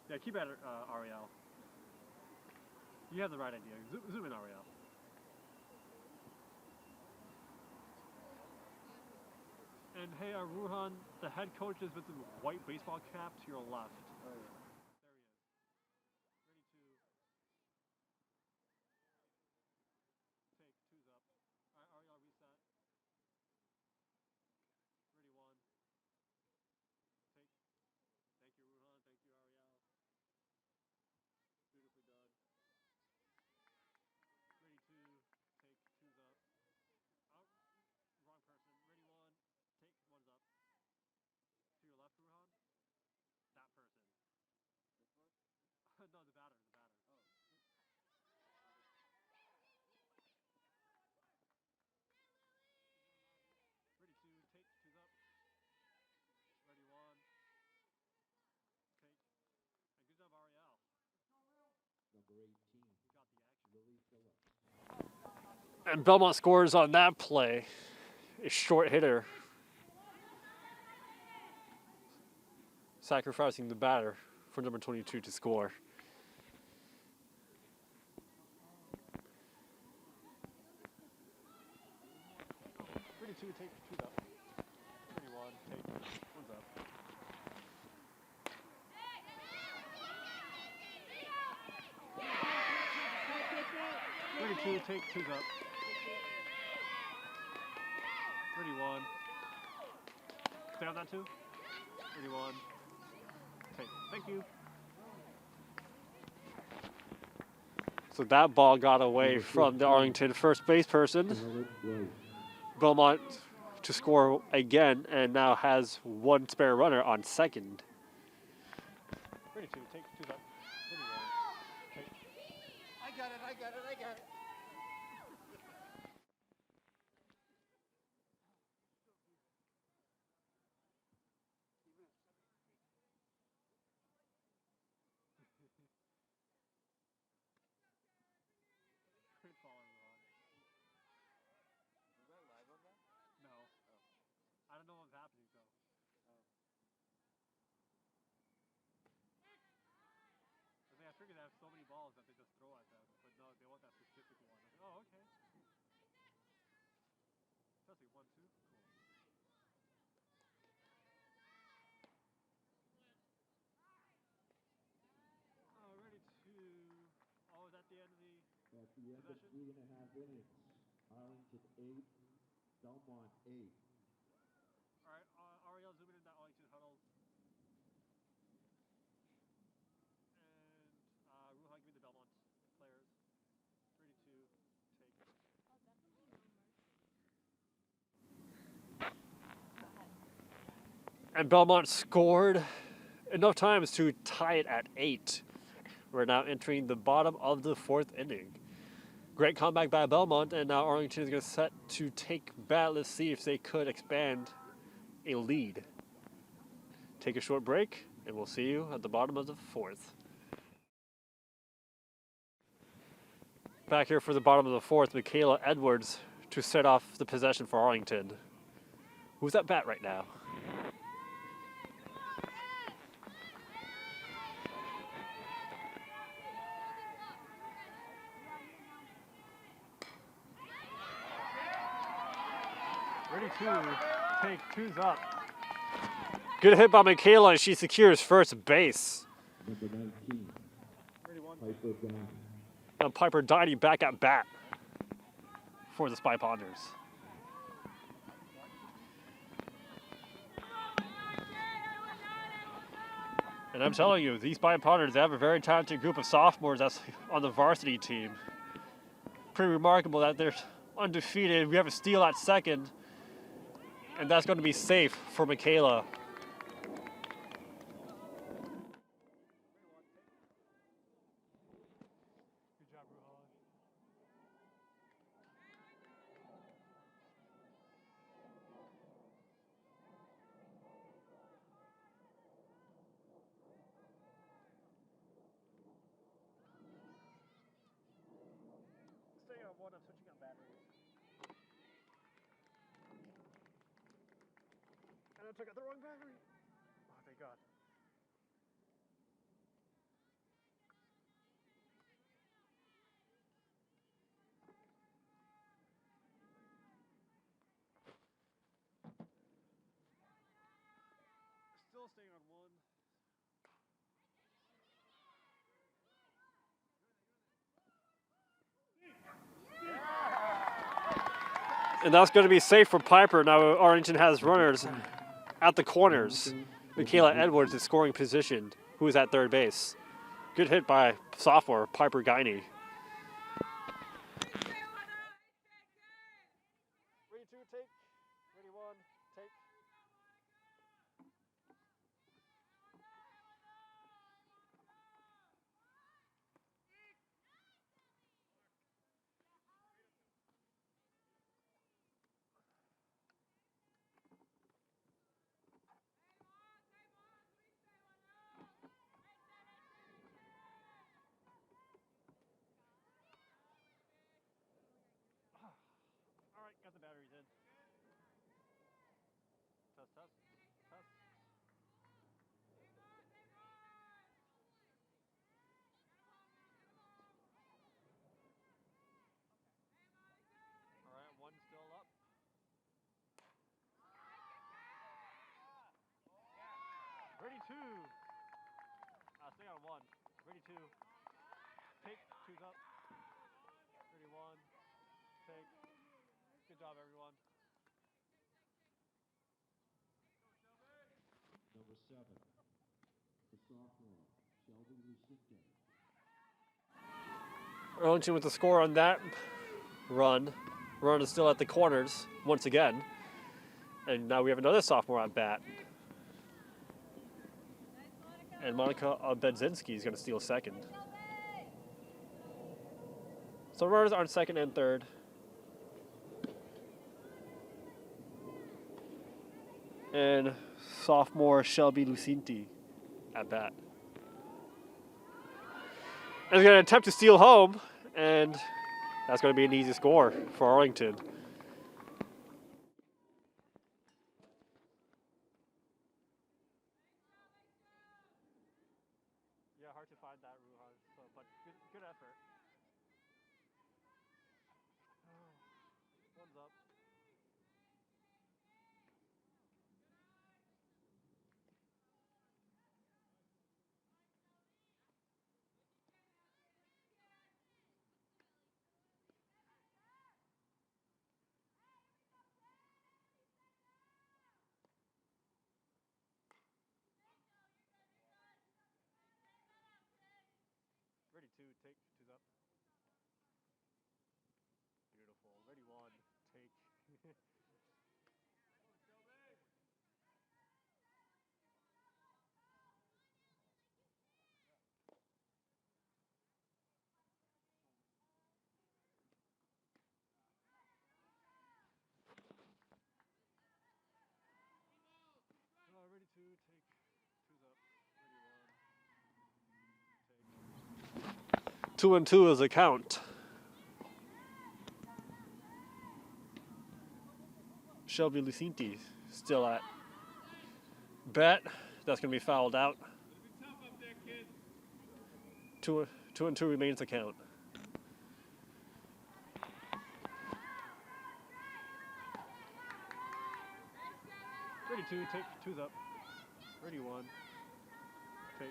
Yeah, keep at it, Ariel. You have the right idea. Zoom in, Ariel. And hey, Ruhan, the head coach is with the white baseball cap to your left. Oh, yeah. There he is. Ready two. Take two's up. All right, Ariel, reset. Ready one. Take. Thank you, Ruhan. Thank you, Ariel. Beautifully done. Ready two. Take two's up. Oh, wrong person. Ready one. Take one's up. To your left, Ruhan. That person. This one? No, the batter. Oh. Ready two. Take two's up. Ready one. Take. And good job, Ariel. Number 18, Got the action. Lily Phillips. And Belmont scores on that play. A short hitter. Sacrificing the batter for number 22 to score. Ready two, take two's up. Ready one, take one's up. Ready two, take two's up. Ready one. Stay on that two. Ready one. Take. Thank you. So that ball got away from the Arlington first base person. Charlotte Roach. Belmont to score again and now has one spare runner on second. 32, take two up. I got it. No. I don't know what's happening though. I figured they have so many balls that they just throw at them, but no, they want that specific one. Oh, okay. Testing 1, 2. Cool. Ready to. Oh, is that the end of the At the end of 3.5 innings, Arlington 8, Belmont 8. All right, Ariel, zoom in that Arlington huddle. And Ruhan, give me the Belmont players. 3 to 2, take. And Belmont scored enough times to tie it at 8. We're now entering the bottom of the 4th inning. Great comeback by Belmont, and now Arlington is going to set to take bat. Let's see if they could expand a lead. Take a short break, and we'll see you at the bottom of the 4th. Back here for the bottom of the 4th, Michaela Edwards to set off the possession for Arlington. Who's at bat right now? Ready to take two's up. Good hit by Michaela, and she secures first base. Number 19, Piper Down. Now Piper Diney back at bat for the Spy Ponders. And I'm telling you, these Spy Ponders, they have a very talented group of sophomores that's on the varsity team. Pretty remarkable that they're undefeated. We have a steal at second, and that's going to be safe for Michaela. Good job, Ruhan. Stay on one, I'm switching on batteries. And I took out the wrong battery. Oh, thank God. Still staying on one. And that's going to be safe for Piper. Now Arlington has runners at the corners. Michaela Edwards is scoring position, who is at third base. Good hit by sophomore Piper Guiney. Ready two, take. Ready one, take. All right, got the batteries in. Test, test, test. All right, one still up. Ready two. Stay on one. Ready two. Take, two's up. Ready one. Take. Good job, everyone. Number 7, the sophomore, Shelby Lucente. Arlington with the score on that run. Run is still at the corners once again. And now we have another sophomore at bat. And Monica Bedzinski is going to steal second. So runners are on second and third. And sophomore Shelby Lucinti at bat. And he's going to attempt to steal home, and that's going to be an easy score for Arlington. Yeah, hard to find that, Ruhan, but good effort. One's up. Ready two, take, two's up. Beautiful. Ready one, take. Ready two, take, two's up. Ready one, take. 2-2 is a count. Shelby Lucinti still at bat. That's going to be fouled out. 2-2 remains the count. Ready two, take, two's up. Ready one, take.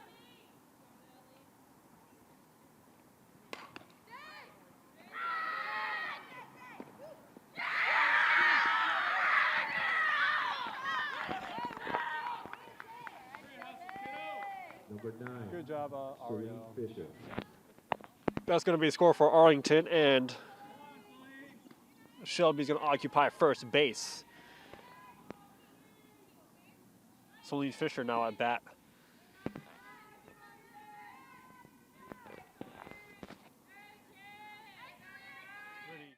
Number 9. Good job, Celine Ariel. Fisher. That's going to be a score for Arlington, and Shelby's going to occupy first base. Celine Fisher now at bat. Ready two.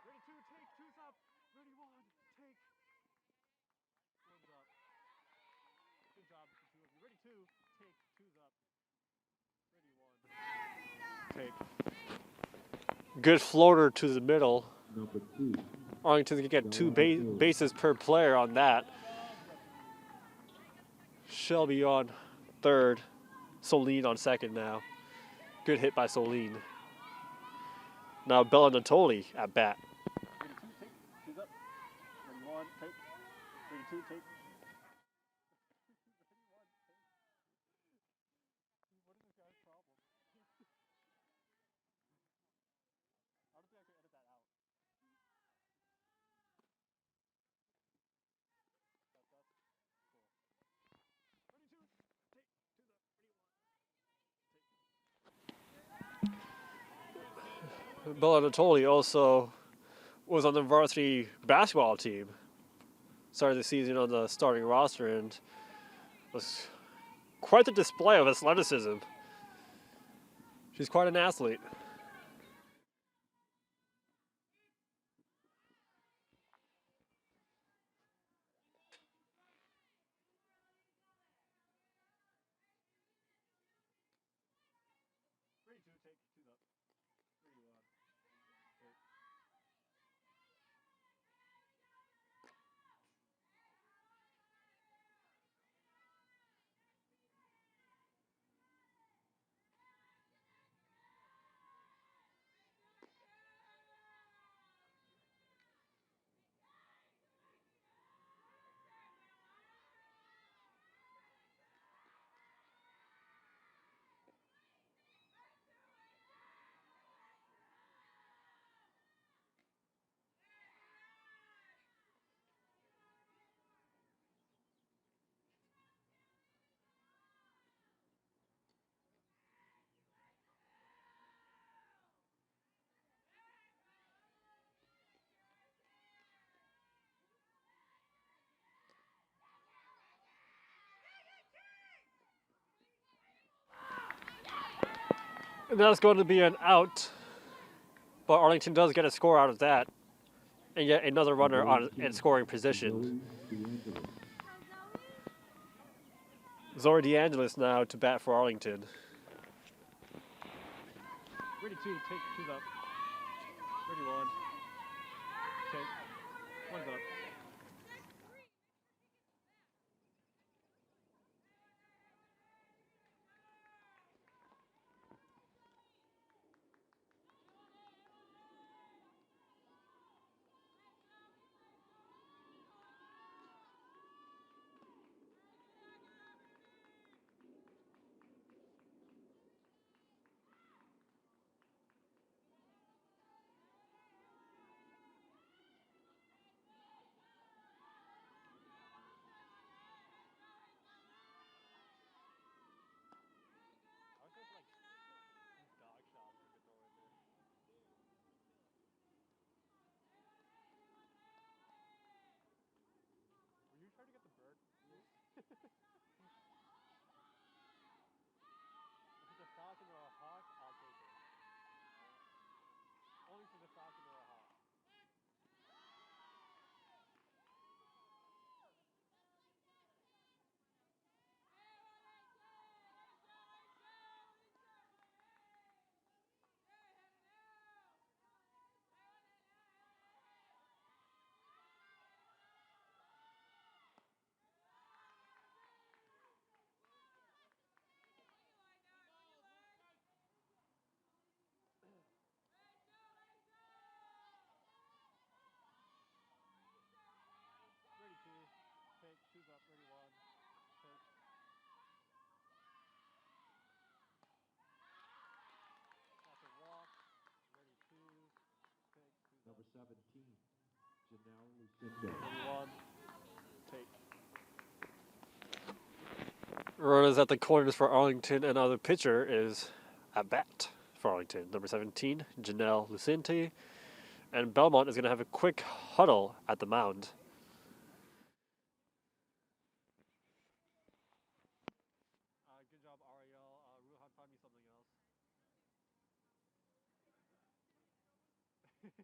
Ready two, take, two's up. Ready one, take. One's up. Good job, the two of you. Ready two, take, two's up. Ready one, take. Good floater to the middle. Number 2. Arlington's going to get two bases per player on that. Shelby on third. Soline on second now. Good hit by Soline. Now Bella Natoli at bat. Ready two, take, two's up. Ready one, take. Ready two, take. What is this guy's problem? I don't think I can edit that out. Ready two, take, two's up. Ready one, take. Bella Natoli also was on the varsity basketball team. Started the season on the starting roster and was quite the display of athleticism. She's quite an athlete. Ready two, take, two's up. Ready one, take. And that's going to be an out. But Arlington does get a score out of that. And yet another runner on in scoring position. Zoe DeAngelis now to bat for Arlington. Ready two, take two's up. Ready one. Take. One's up. Were you trying to get the bird? If it's a falcon or a hawk, I'll take it. Only if it's a falcon or a hawk. Ready two, take two's up. Ready one, take. That's a walk. Ready two, take two's up. Number 17, Janelle Lucinda. Ready one, take. Runners at the corners for Arlington, and the pitcher is at bat for Arlington. Number 17, Janelle Lucente. And Belmont is going to have a quick huddle at the mound. Good job, Ariel. Ruhan, find me something else. You think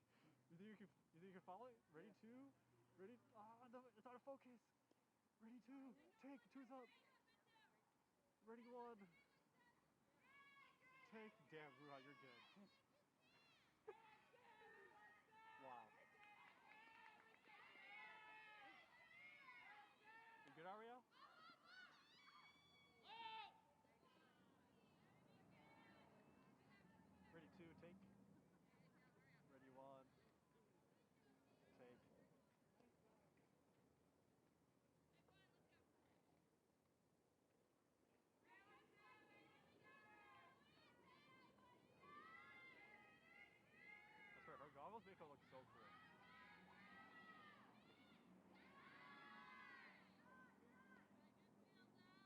you can follow it? Ready, two? Ready? No, it's out of focus. Ready, two. Take, two's up. Ready, one. Take. Damn, Ruhan, you're good. Wow. You good, Ariel? Ready, two, take. Ready, one. Take. That's right, her goggles make her look so cool.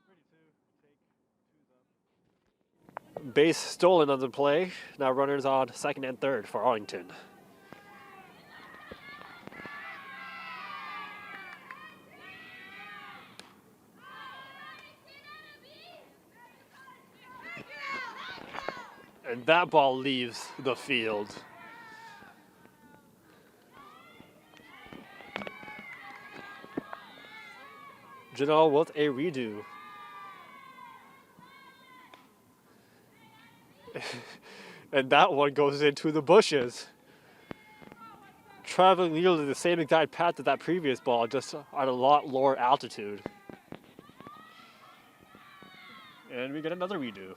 Ready, two, take, two's up. Base stolen on the play. Now runners on second and third for Arlington. And that ball leaves the field. Janelle with a redo. And that one goes into the bushes. Traveling nearly the same exact path as that previous ball, just at a lot lower altitude. And we get another redo.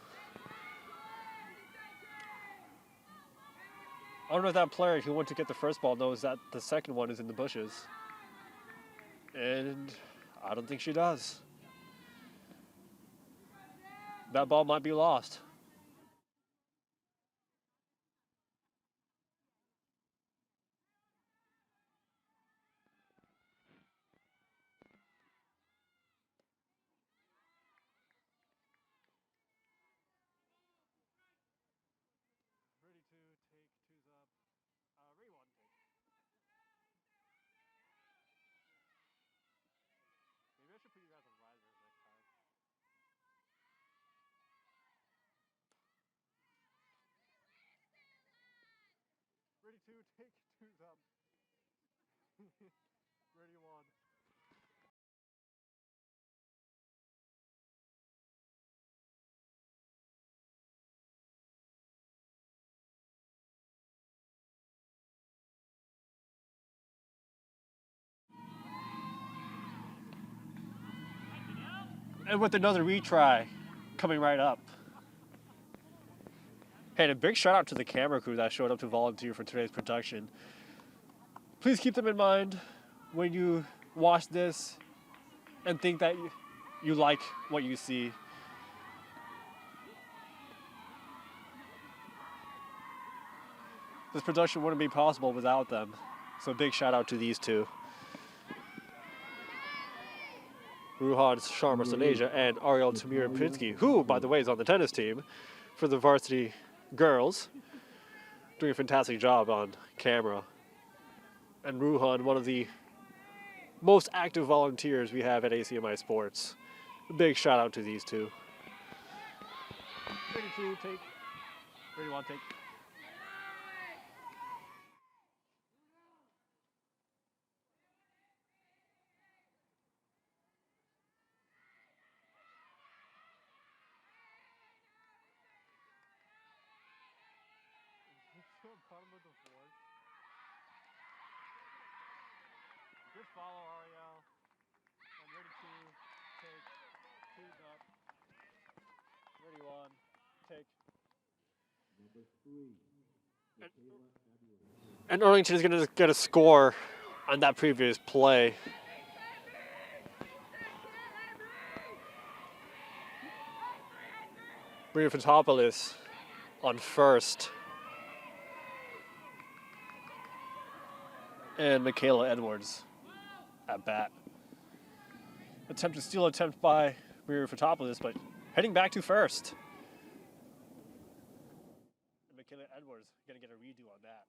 I don't know if that player who went to get the first ball knows that the second one is in the bushes. And I don't think she does. That ball might be lost. Ready two, take, two's up. Ready one, take. Maybe I should put you guys on risers next time. two, take two's up. Ready one. And with another retry coming right up. Hey, and a big shout out to the camera crew that showed up to volunteer for today's production. Please keep them in mind when you watch this and think that you like what you see. This production wouldn't be possible without them. So big shout out to these two. Ruhan Sharma Saneja and Ariel Tamir Pinsky, who, by the way, is on the tennis team for the varsity girls, doing a fantastic job on camera. And Ruhan, one of the most active volunteers we have at ACMi Sports. A big shout out to these two. Ready two, take. Ready one, take. Bottom of the fourth. Good follow, Ariel. And ready two, take. Two's up. Ready one, take. Number 3, Michaela Edwards. And Arlington is going to get a score on that previous play. Maria Fantopoulos on first. And Michaela Edwards at bat. Attempted steal attempt by Maria Fantopoulos, but heading back to first. And Michaela Edwards going to get a redo on that.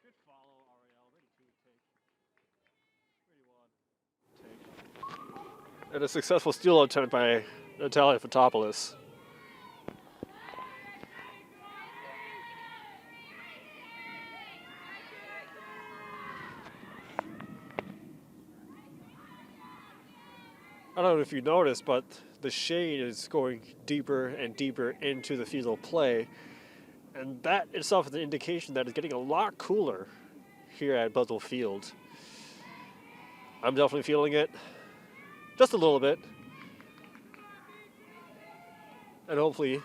Good follow, Ariel. Ready two, take. Ready one, take. And a successful steal attempt by Natalia Fantopoulos. I don't know if you noticed, but the shade is going deeper and deeper into the field of play. And that itself is an indication that it's getting a lot cooler here at Buzzell Field. I'm definitely feeling it. Just a little bit. And hopefully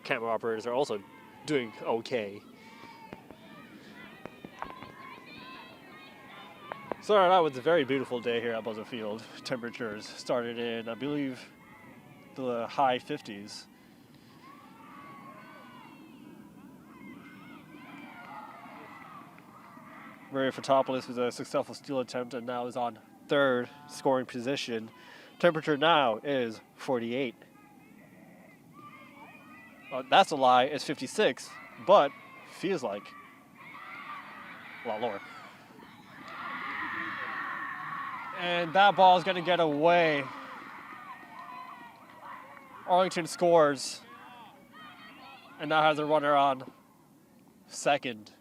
camera operators are also doing okay. Started out with a very beautiful day here at Buzzell Field. Temperatures started in, I believe, the high 50s. Maria Fantopoulos with a successful steal attempt and now is on third scoring position. Temperature now is 48. That's a lie, it's 56, but feels like a lot lower. And that ball is going to get away. Arlington scores and now has a runner on second.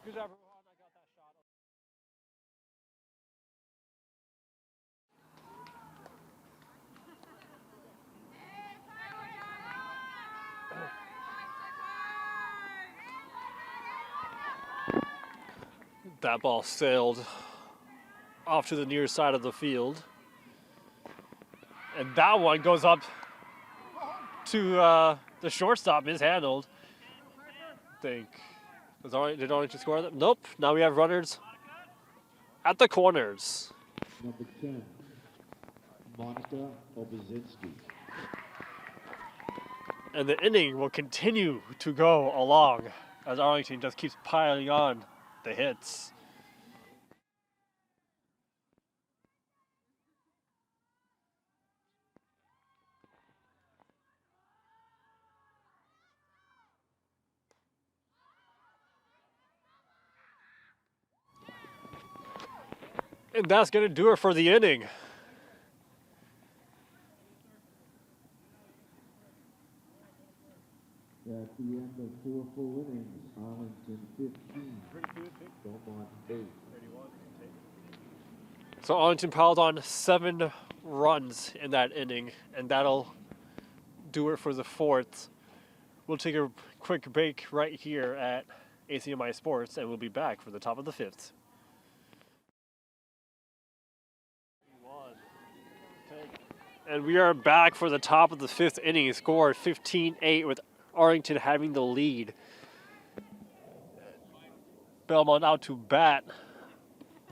Good job, Rohan. I got that shot. That ball sailed off to the near side of the field. And that one goes up to the shortstop, mishandled. Did Arlington score that? Nope. Now we have runners at the corners. Number 10, Monica Obazinski. And the inning will continue to go along as Arlington just keeps piling on the hits. And that's going to do it for the inning. At the end of 4 full innings, Arlington 15, Belmont 8. So Arlington piled on 7 runs in that inning, and that'll do it for the 4th. We'll take a quick break right here at ACMi Sports, and we'll be back for the top of the 5th. And we are back for the top of the 5th inning, scored 15-8 with Arlington having the lead. Belmont out to bat.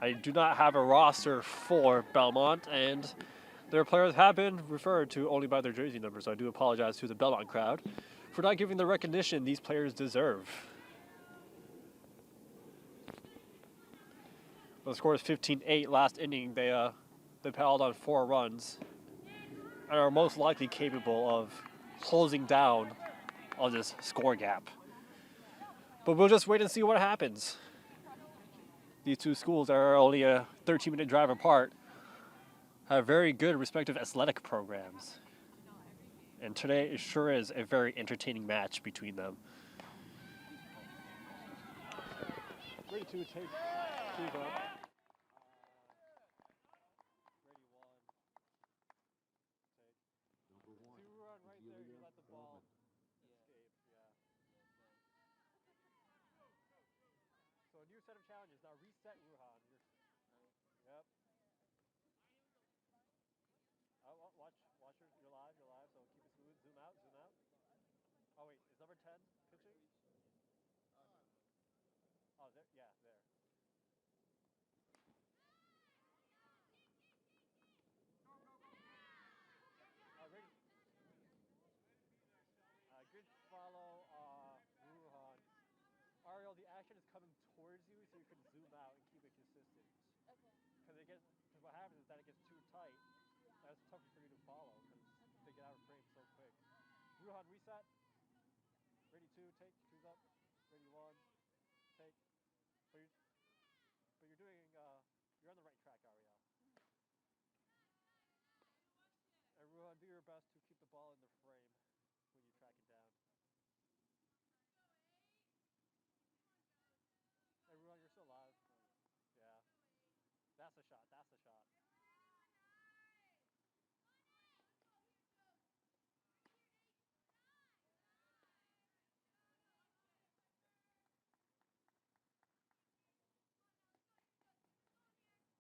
I do not have a roster for Belmont, and their players have been referred to only by their jersey numbers, so I do apologize to the Belmont crowd for not giving the recognition these players deserve. The score is 15-8 last inning. They piled on 4 runs and are most likely capable of closing down on this score gap. But we'll just wait and see what happens. These two schools are only a 13-minute drive apart, have very good respective athletic programs. And today it sure is a very entertaining match between them. 3-2 take 2 up. So a new set of challenges. Now reset Ruhan. Yep. Watch you're live, so keep it smooth. Zoom out. Oh wait, is number 10 pitching? Oh, there. Ready? Good follow, Ruhan. Ariel, the action is coming towards you, so you can zoom out and keep it consistent. Okay. Because what happens is that it gets too tight. And it's tougher for you to follow because they get out of frame so quick. Ruhan, reset. Ready 2, take 2's up. Ready 1, take. But you're doing you're on the right track, Ariel. And Ruhan, do your best to keep the ball in the frame when you track it down. Hey, Ruhan, you're still live. Yeah. That's the shot.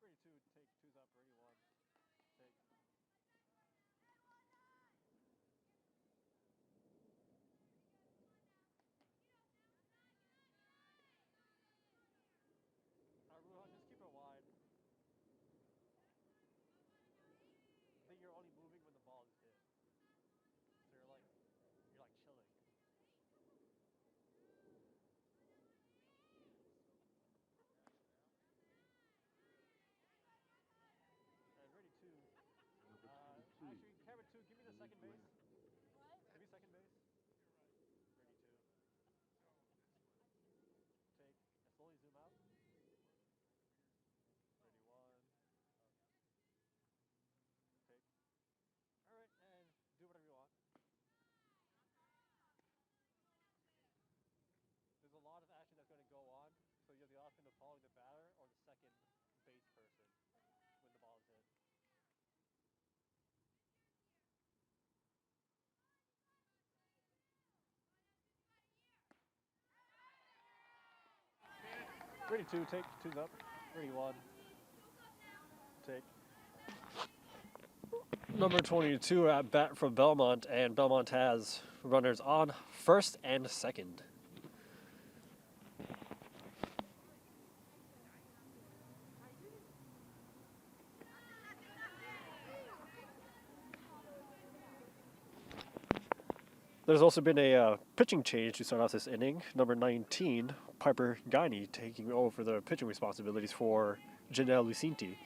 3-2, take 2's up. Ready 1, take. Ruhan, just keep it wide. I think you're only moving when the ball is hit. So you're like chilling. And ready 2. Actually, camera 2, give me the second base. What? Give me second base. Ready 2. Take. And slowly zoom out. Ready 1. Take. Alright, and do whatever you want. There's a lot of action that's going to go on, so you have the option of following the batter or the second base person when the ball is hit. Ready 2, take 2's up. Ready 1, take. Number 22 at bat from Belmont, and Belmont has runners on first and second. There's also been a pitching change to start off this inning. Number 19, Piper Guiney, taking over the pitching responsibilities for Janelle Lucinti.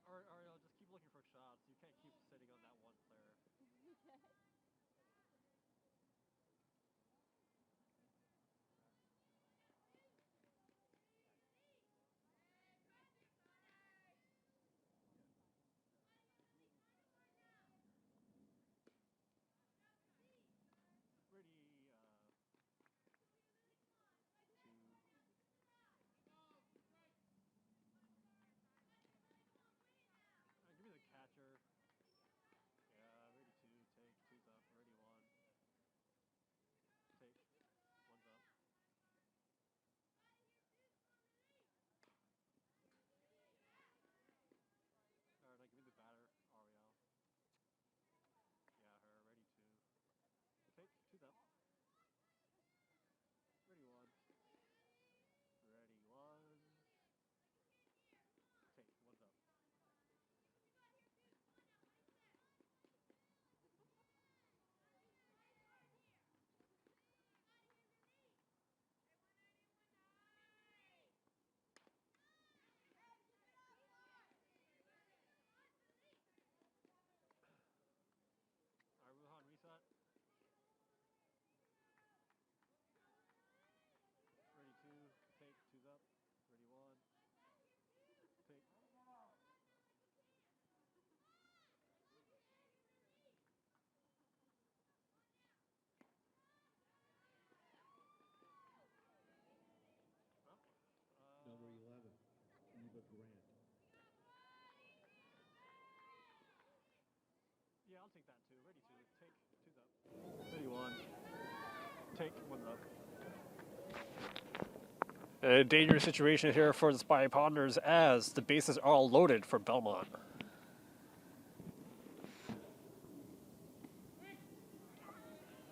Ariel, just keep looking for shots. You can't keep sitting on that one player. Grant. Yeah, I'll take that too. Ready two. Take two's up. Ready one. Take one's up. A dangerous situation here for the Spy Ponders as the bases are all loaded for Belmont.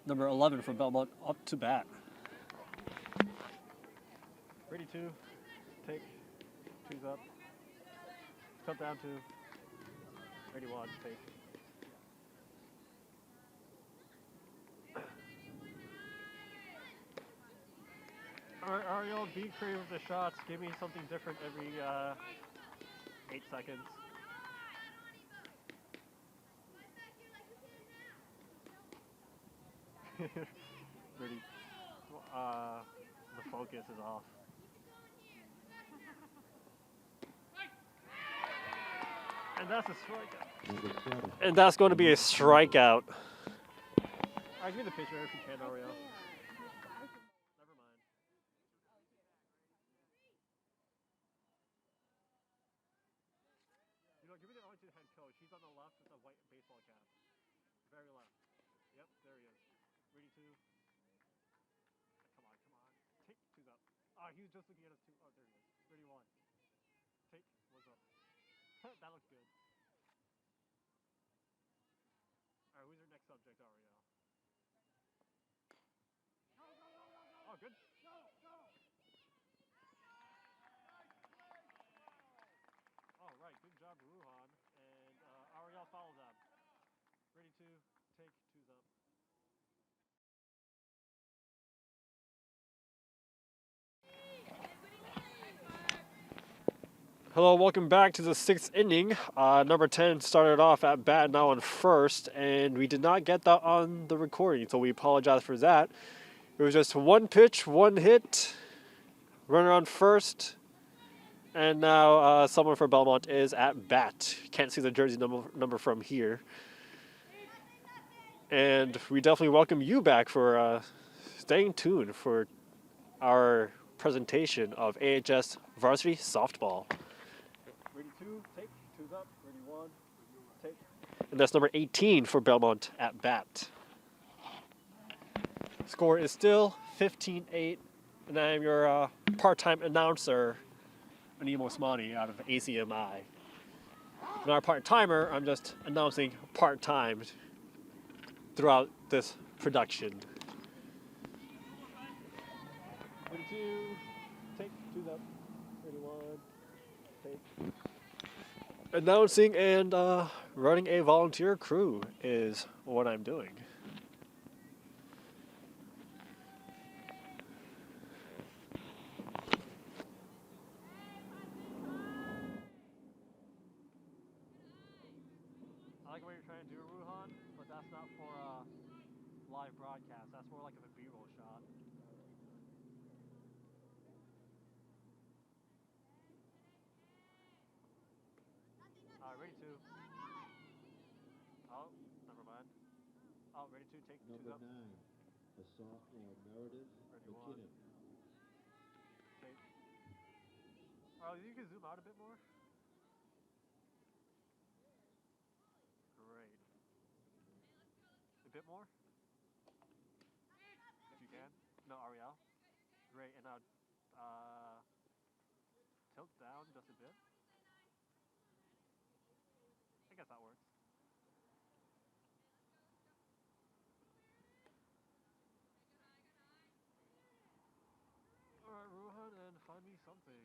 Number 11 for Belmont up to bat. Ready two. Take two's up. Cut down two. Ready one. Take. Alright, Ariel, be creative with the shots. Give me something different every 8 seconds. Ready. The focus is off. And that's a strikeout. Number 7. And that's going to be a strikeout. Alright, give me the pitcher if you can, Ariel. Never mind. You know, give me the Arlington head coach. He's on the left with the white baseball cap. Very left. Yep, there he is. Ready two. Come on, come on. Take two's up. Ah, he was just looking at us two. Oh, there he is. Ready one. Take one's up. That looks good. Alright, who's your next subject, Ariel? Oh, good. All right, good job, Ruhan. And Ariel follows up. Ready two. Take two's up. Hello, welcome back to the 6th inning. Number 10 started off at bat now on first, and we did not get that on the recording, so we apologize for that. It was just one pitch, one hit, runner on first, and now someone for Belmont is at bat. Can't see the jersey number from here. And we definitely welcome you back for staying tuned for our presentation of AHS varsity softball. Ready two, take, two's up, ready one, take. And that's number 18 for Belmont at bat. Score is still 15-8, and I am your part-time announcer, Animo Osmani, out of ACMi. And our part-timer, I'm just announcing part-time throughout this production. Ready two, take, two's up, ready one, take. Announcing and running a volunteer crew is what I'm doing. I like what you're trying to do, Ruhan, but that's not for live broadcast. That's more like a B-roll shot. Ready two. Oh, never mind. Oh, ready two, take two's Number up. 9, a sophomore, Meredith Ready one. McKinnon. Take. Oh, you can zoom out a bit more. Great. A bit more? If you can. No, Ariel. Great, and now tilt down just a bit. I guess that works. Alright, Ruhan, and find me something.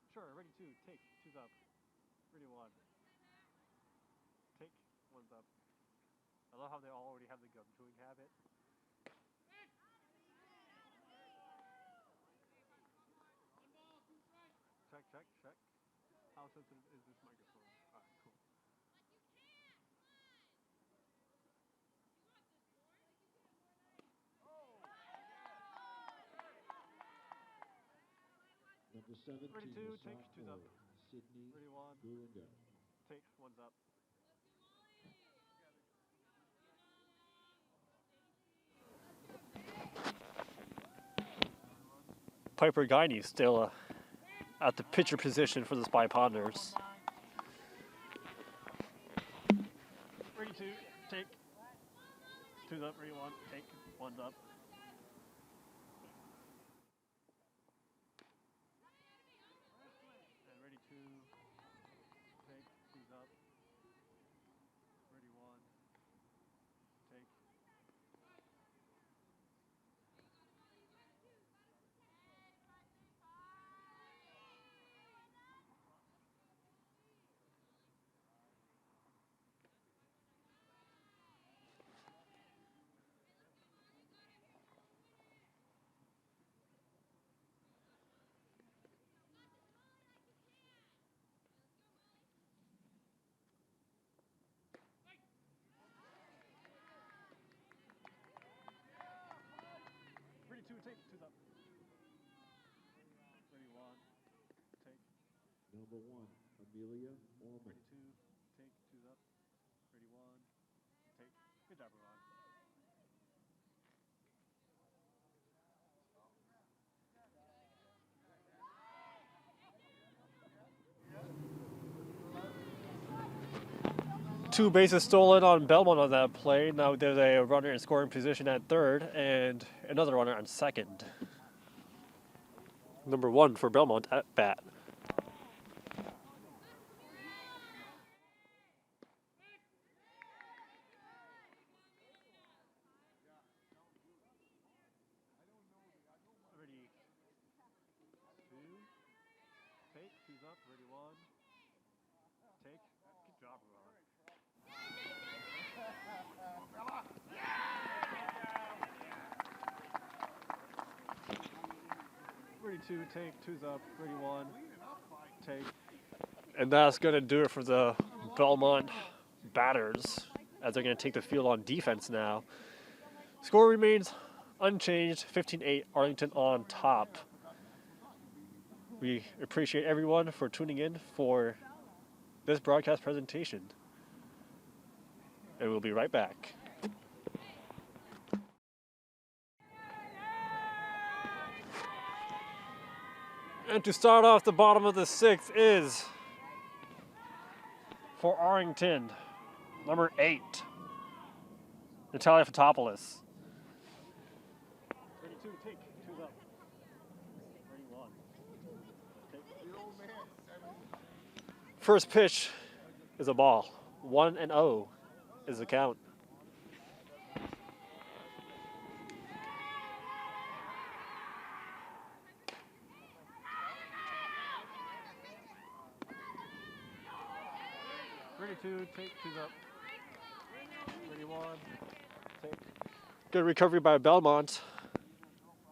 Sure, ready two, take, two's up. Ready one. Take, one's up. I love how they all already have the gum chewing habit. Check, check, check. How sensitive is this microphone? Alright, cool. Number 17, Ready two, a take, two's up. sophomore, Sydney Ready one. Bruinger. Take, one's up. Piper Guiney still at the pitcher position for the Spy Ponders. Ready to take. Two's up, ready one, take, one's up. And ready to take, two's up. Ready one, take. Ready two, take, two's up. Ready one, take. Number 1, Amelia Orman. Ready two, take, two's up. Ready one, take. Good job, everyone. Two bases stolen on Belmont on that play. Now there's a runner in scoring position at third and another runner on second. Number 1 for Belmont at bat. Ready two, take, two's up, ready one, take. Good job, everyone. Ready two, take, two's up, ready one, take. And that's going to do it for the Belmont batters as they're going to take the field on defense now. Score remains unchanged, 15-8, Arlington on top. We appreciate everyone for tuning in for this broadcast presentation. And we'll be right back. And to start off the bottom of the 6th is for Arlington, number 8, Natalia Fotopoulos. Ready two, take, two's up. Ready one, take. First pitch is a ball. 1-0 is the count. Ready two, take, two's up. Ready one, take. Good recovery by Belmont.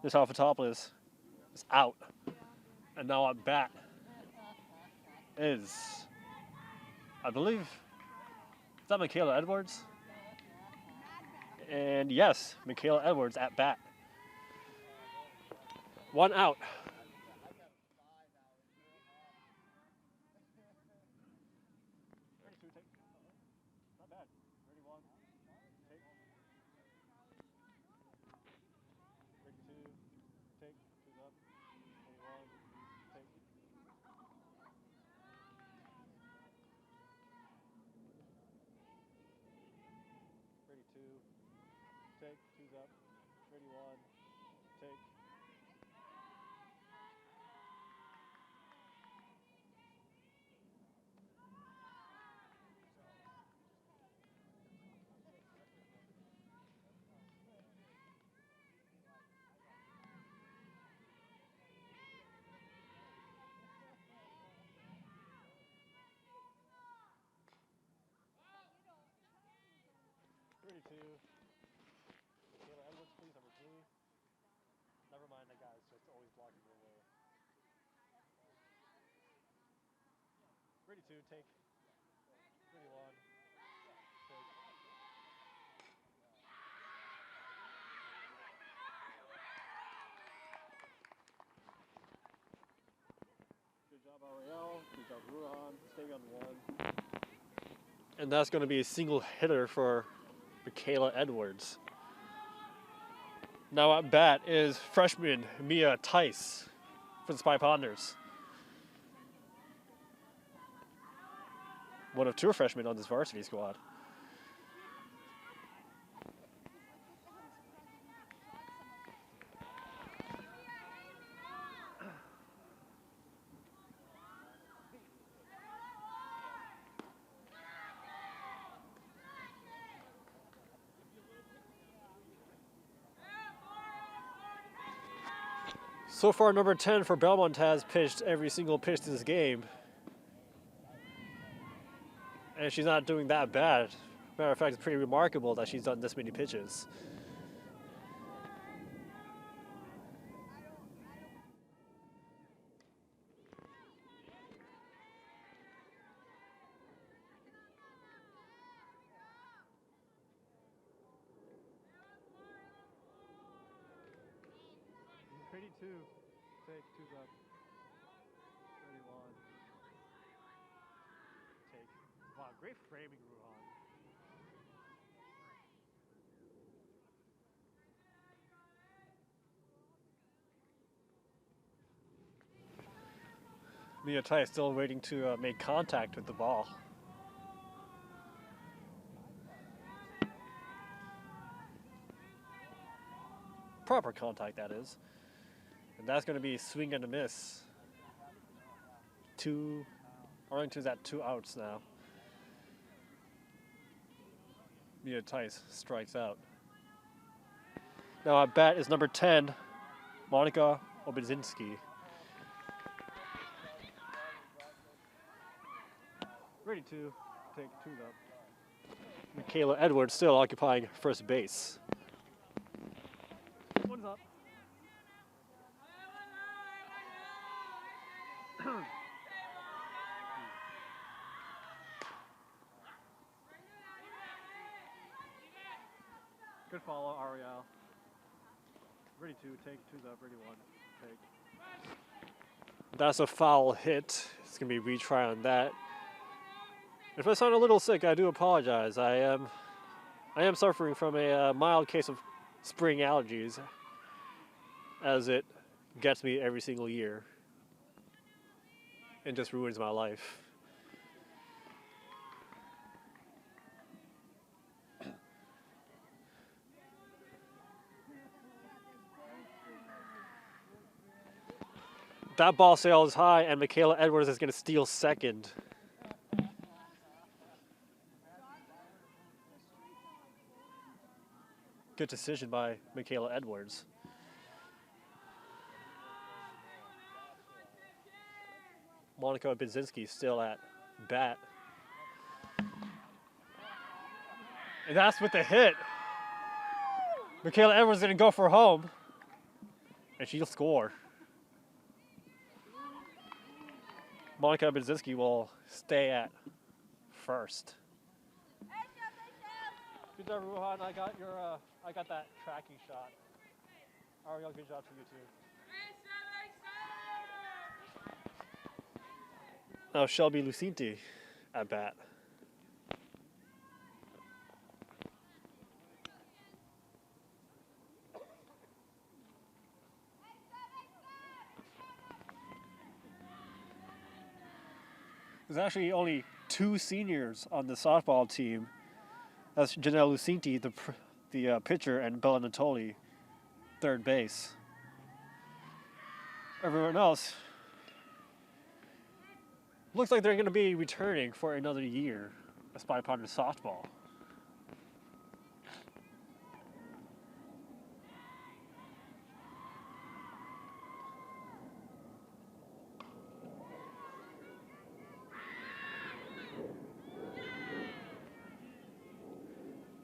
This Fotopoulos is out. And now at bat is, I believe, is that Michaela Edwards? And yes, Michaela Edwards at bat. 1 out. Not bad. Ready one, take. Ready two, take, two's up. Ready one, take. Ready two, take, two's up. Ready one, take. Ready two. Taylor Edwards, please, number 3. Never mind, that guy's just always blocking your way. Ready two, take. Ready one, take. Good job, Ariel. Good job, Ruhan. Staying on 1. And that's going to be a single hitter for Michaela Edwards. Now at bat is freshman Mia Tice for the Spy Ponders. one of two freshmen on this varsity squad. So far, number 10 for Belmont has pitched every single pitch this game. And she's not doing that bad. Matter of fact, it's pretty remarkable that she's done this many pitches. Ready two. Take two's up. Ready one. Take. Wow, great framing, Ruhan. Mia Tai is still waiting to make contact with the ball. Proper contact, that is. And that's going to be swing and a miss. Arlington's at 2 outs now. Mia Tice strikes out. Now at bat is number 10, Monica Obedzinski. Ready to take two's up. Michaela Edwards still occupying first base. One's up. Good follow, Ariel. Ready to take two's up, ready one, take. That's a foul hit. It's gonna be a retry on that. If I sound a little sick, I do apologize. I am suffering from a mild case of spring allergies, as it gets me every single year and just ruins my life. That ball sails high, and Michaela Edwards is going to steal second. Good decision by Michaela Edwards. Monica Obedzinski still at bat. And that's with the hit. Michaela Edwards is going to go for home. And she'll score. Monica Obedzinski will stay at first. Good job, Ruhan. I got that tracking shot. Ariel, good job to you too. Now Shelby Lucinti at bat. There's actually only 2 seniors on the softball team. That's Janelle Lucinti, the pitcher, and Bella Natoli, third base. Everyone else looks like they're going to be returning for another year of Spy Ponder softball.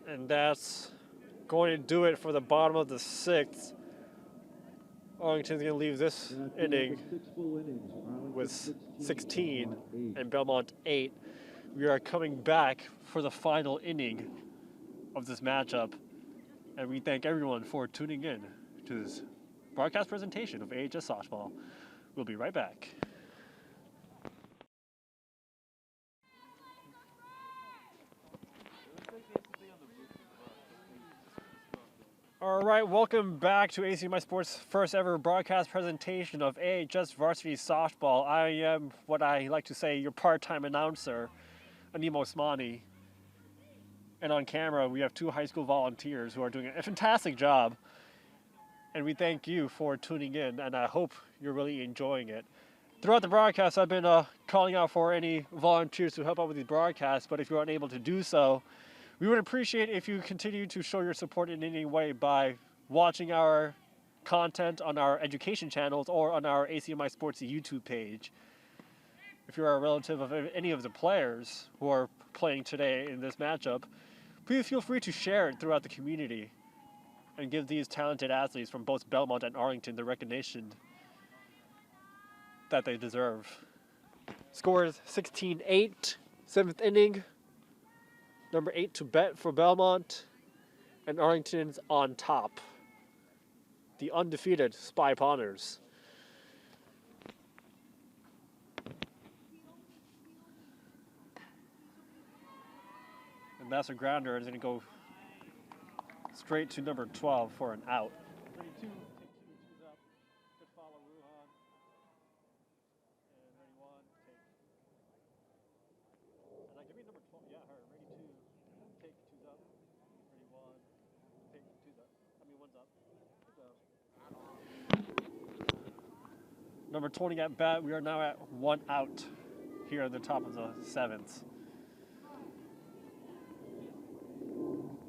And that's going to do it for the bottom of the 6th. Arlington's going to leave this inning with 16 and Belmont 8. We are coming back for the final inning of this matchup. And we thank everyone for tuning in to this broadcast presentation of AHS Softball. We'll be right back. All right, welcome back to ACMi Sports' first ever broadcast presentation of AHS Varsity Softball. I am what I like to say, your part-time announcer. Animo Osmani. And on camera, we have 2 high school volunteers who are doing a fantastic job. And we thank you for tuning in, and I hope you're really enjoying it. Throughout the broadcast, I've been calling out for any volunteers to help out with these broadcasts, but if you're unable to do so, we would appreciate if you continue to show your support in any way by watching our content on our education channels or on our ACMi Sports YouTube page. If you're a relative of any of the players who are playing today in this matchup, please feel free to share it throughout the community and give these talented athletes from both Belmont and Arlington the recognition that they deserve. Score is 16-8, 7th inning. Number 8 to bet for Belmont, and Arlington's on top. The undefeated Spy Ponders. And Master Grounder is going to go straight to number 12 for an out. 32, take 2, 2's up. Good follow, Ruhan. And ready 1, take. And give me number 12. Yeah, her. Ready 2, take 2's up. Ready 1, take 2's up. 1's up. So. Number 20 at bat. We are now at 1 out here at the top of the 7th.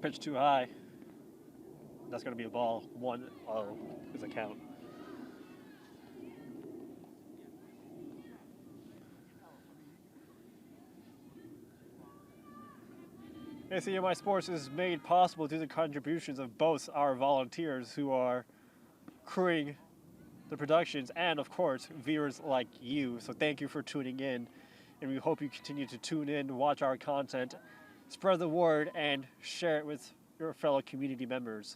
Pitch too high. That's going to be a ball. 1-0 is a count. ACMi Sports is made possible through the contributions of both our volunteers who are crewing the productions and, of course, viewers like you. So thank you for tuning in, and we hope you continue to tune in, watch our content, spread the word, and share it with your fellow community members.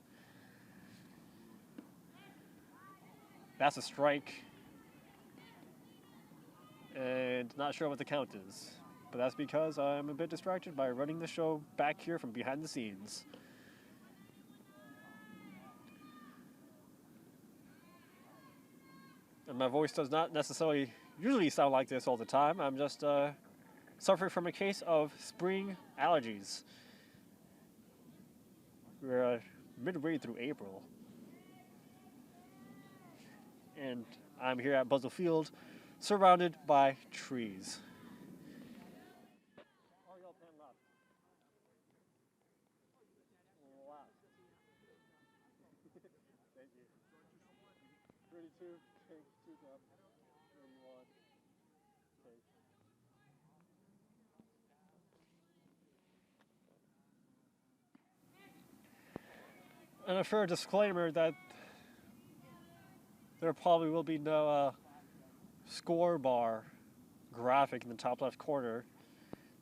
That's a strike. And not sure what the count is. But that's because I'm a bit distracted by running the show back here from behind the scenes. And my voice does not necessarily usually sound like this all the time. I'm just suffering from a case of spring allergies. We're midway through April. And I'm here at Buzzell Field, surrounded by trees. Thank you. 32, take 2's up. 31, take. And a fair disclaimer that there probably will be no score bar graphic in the top left corner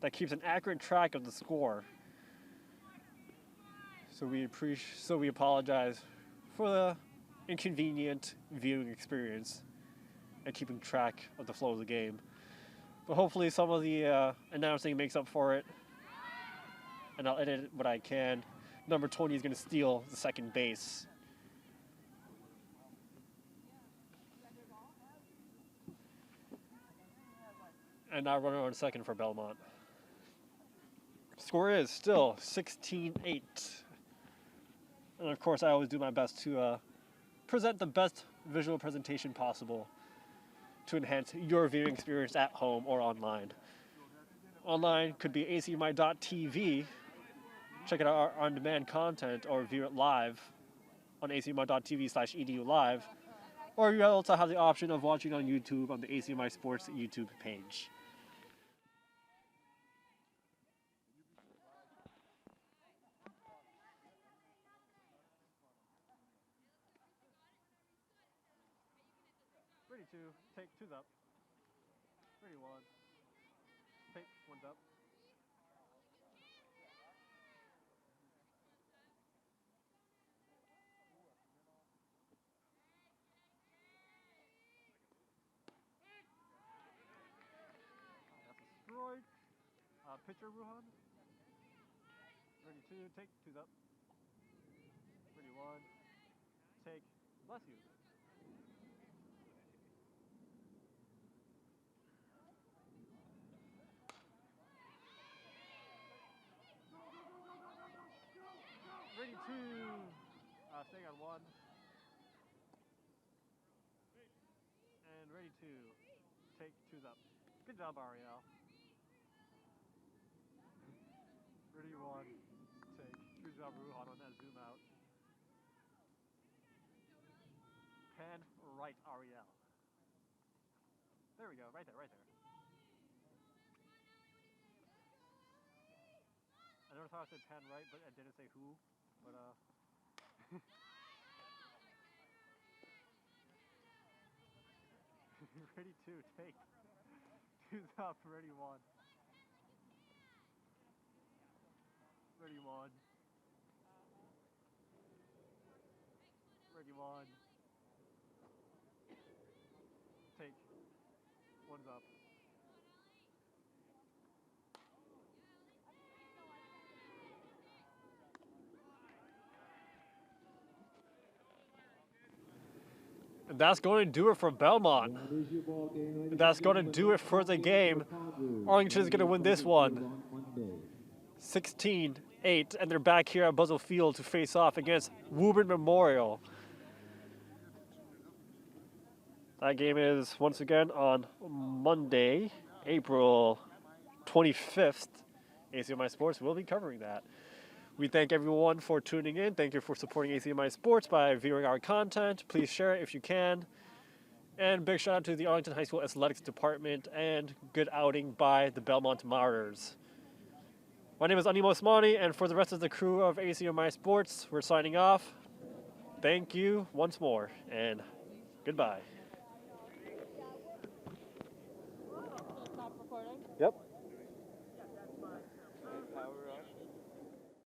that keeps an accurate track of the score. So we apologize for the inconvenient viewing experience and keeping track of the flow of the game. But hopefully some of the announcing makes up for it, and I'll edit what I can. Number 20 is going to steal the second base. And now runner on second for Belmont. Score is still 16-8. And of course, I always do my best to present the best visual presentation possible to enhance your viewing experience at home or online. Online could be acmi.tv. Check out our on-demand content or view it live on acmi.tv/edu live. Or you also have the option of watching on YouTube on the ACMi Sports YouTube page. Ready 2, take 2's up. Ready 1, take 1's up. That's a strike. Pitcher Ruhan. Ready 2, take 2's up. Ready 1, take, bless you. 32. Take 2's up. Good job, Ariel. 31. Take. Good job, Ruhan, on that zoom out. Pan right, Ariel. There we go. Right there, right there. I noticed how I said pan right, but I didn't say who. But, ready 2, take. 2's up, ready 1. Ready 1. Ready 1. Take. 1's up. And that's going to do it for Belmont. That's going to do it for the game. Arlington is going to win this one 16-8, and they're back here at Buzzell Field to face off against Woburn Memorial. That game is once again on Monday, April 25th. ACMi Sports will be covering that. We thank everyone for tuning in. Thank you for supporting ACMi Sports by viewing our content. Please share it if you can. And big shout out to the Arlington High School Athletics Department and good outing by the Belmont Martyrs. My name is Animo Osmani, and for the rest of the crew of ACMi Sports, we're signing off. Thank you once more, and goodbye.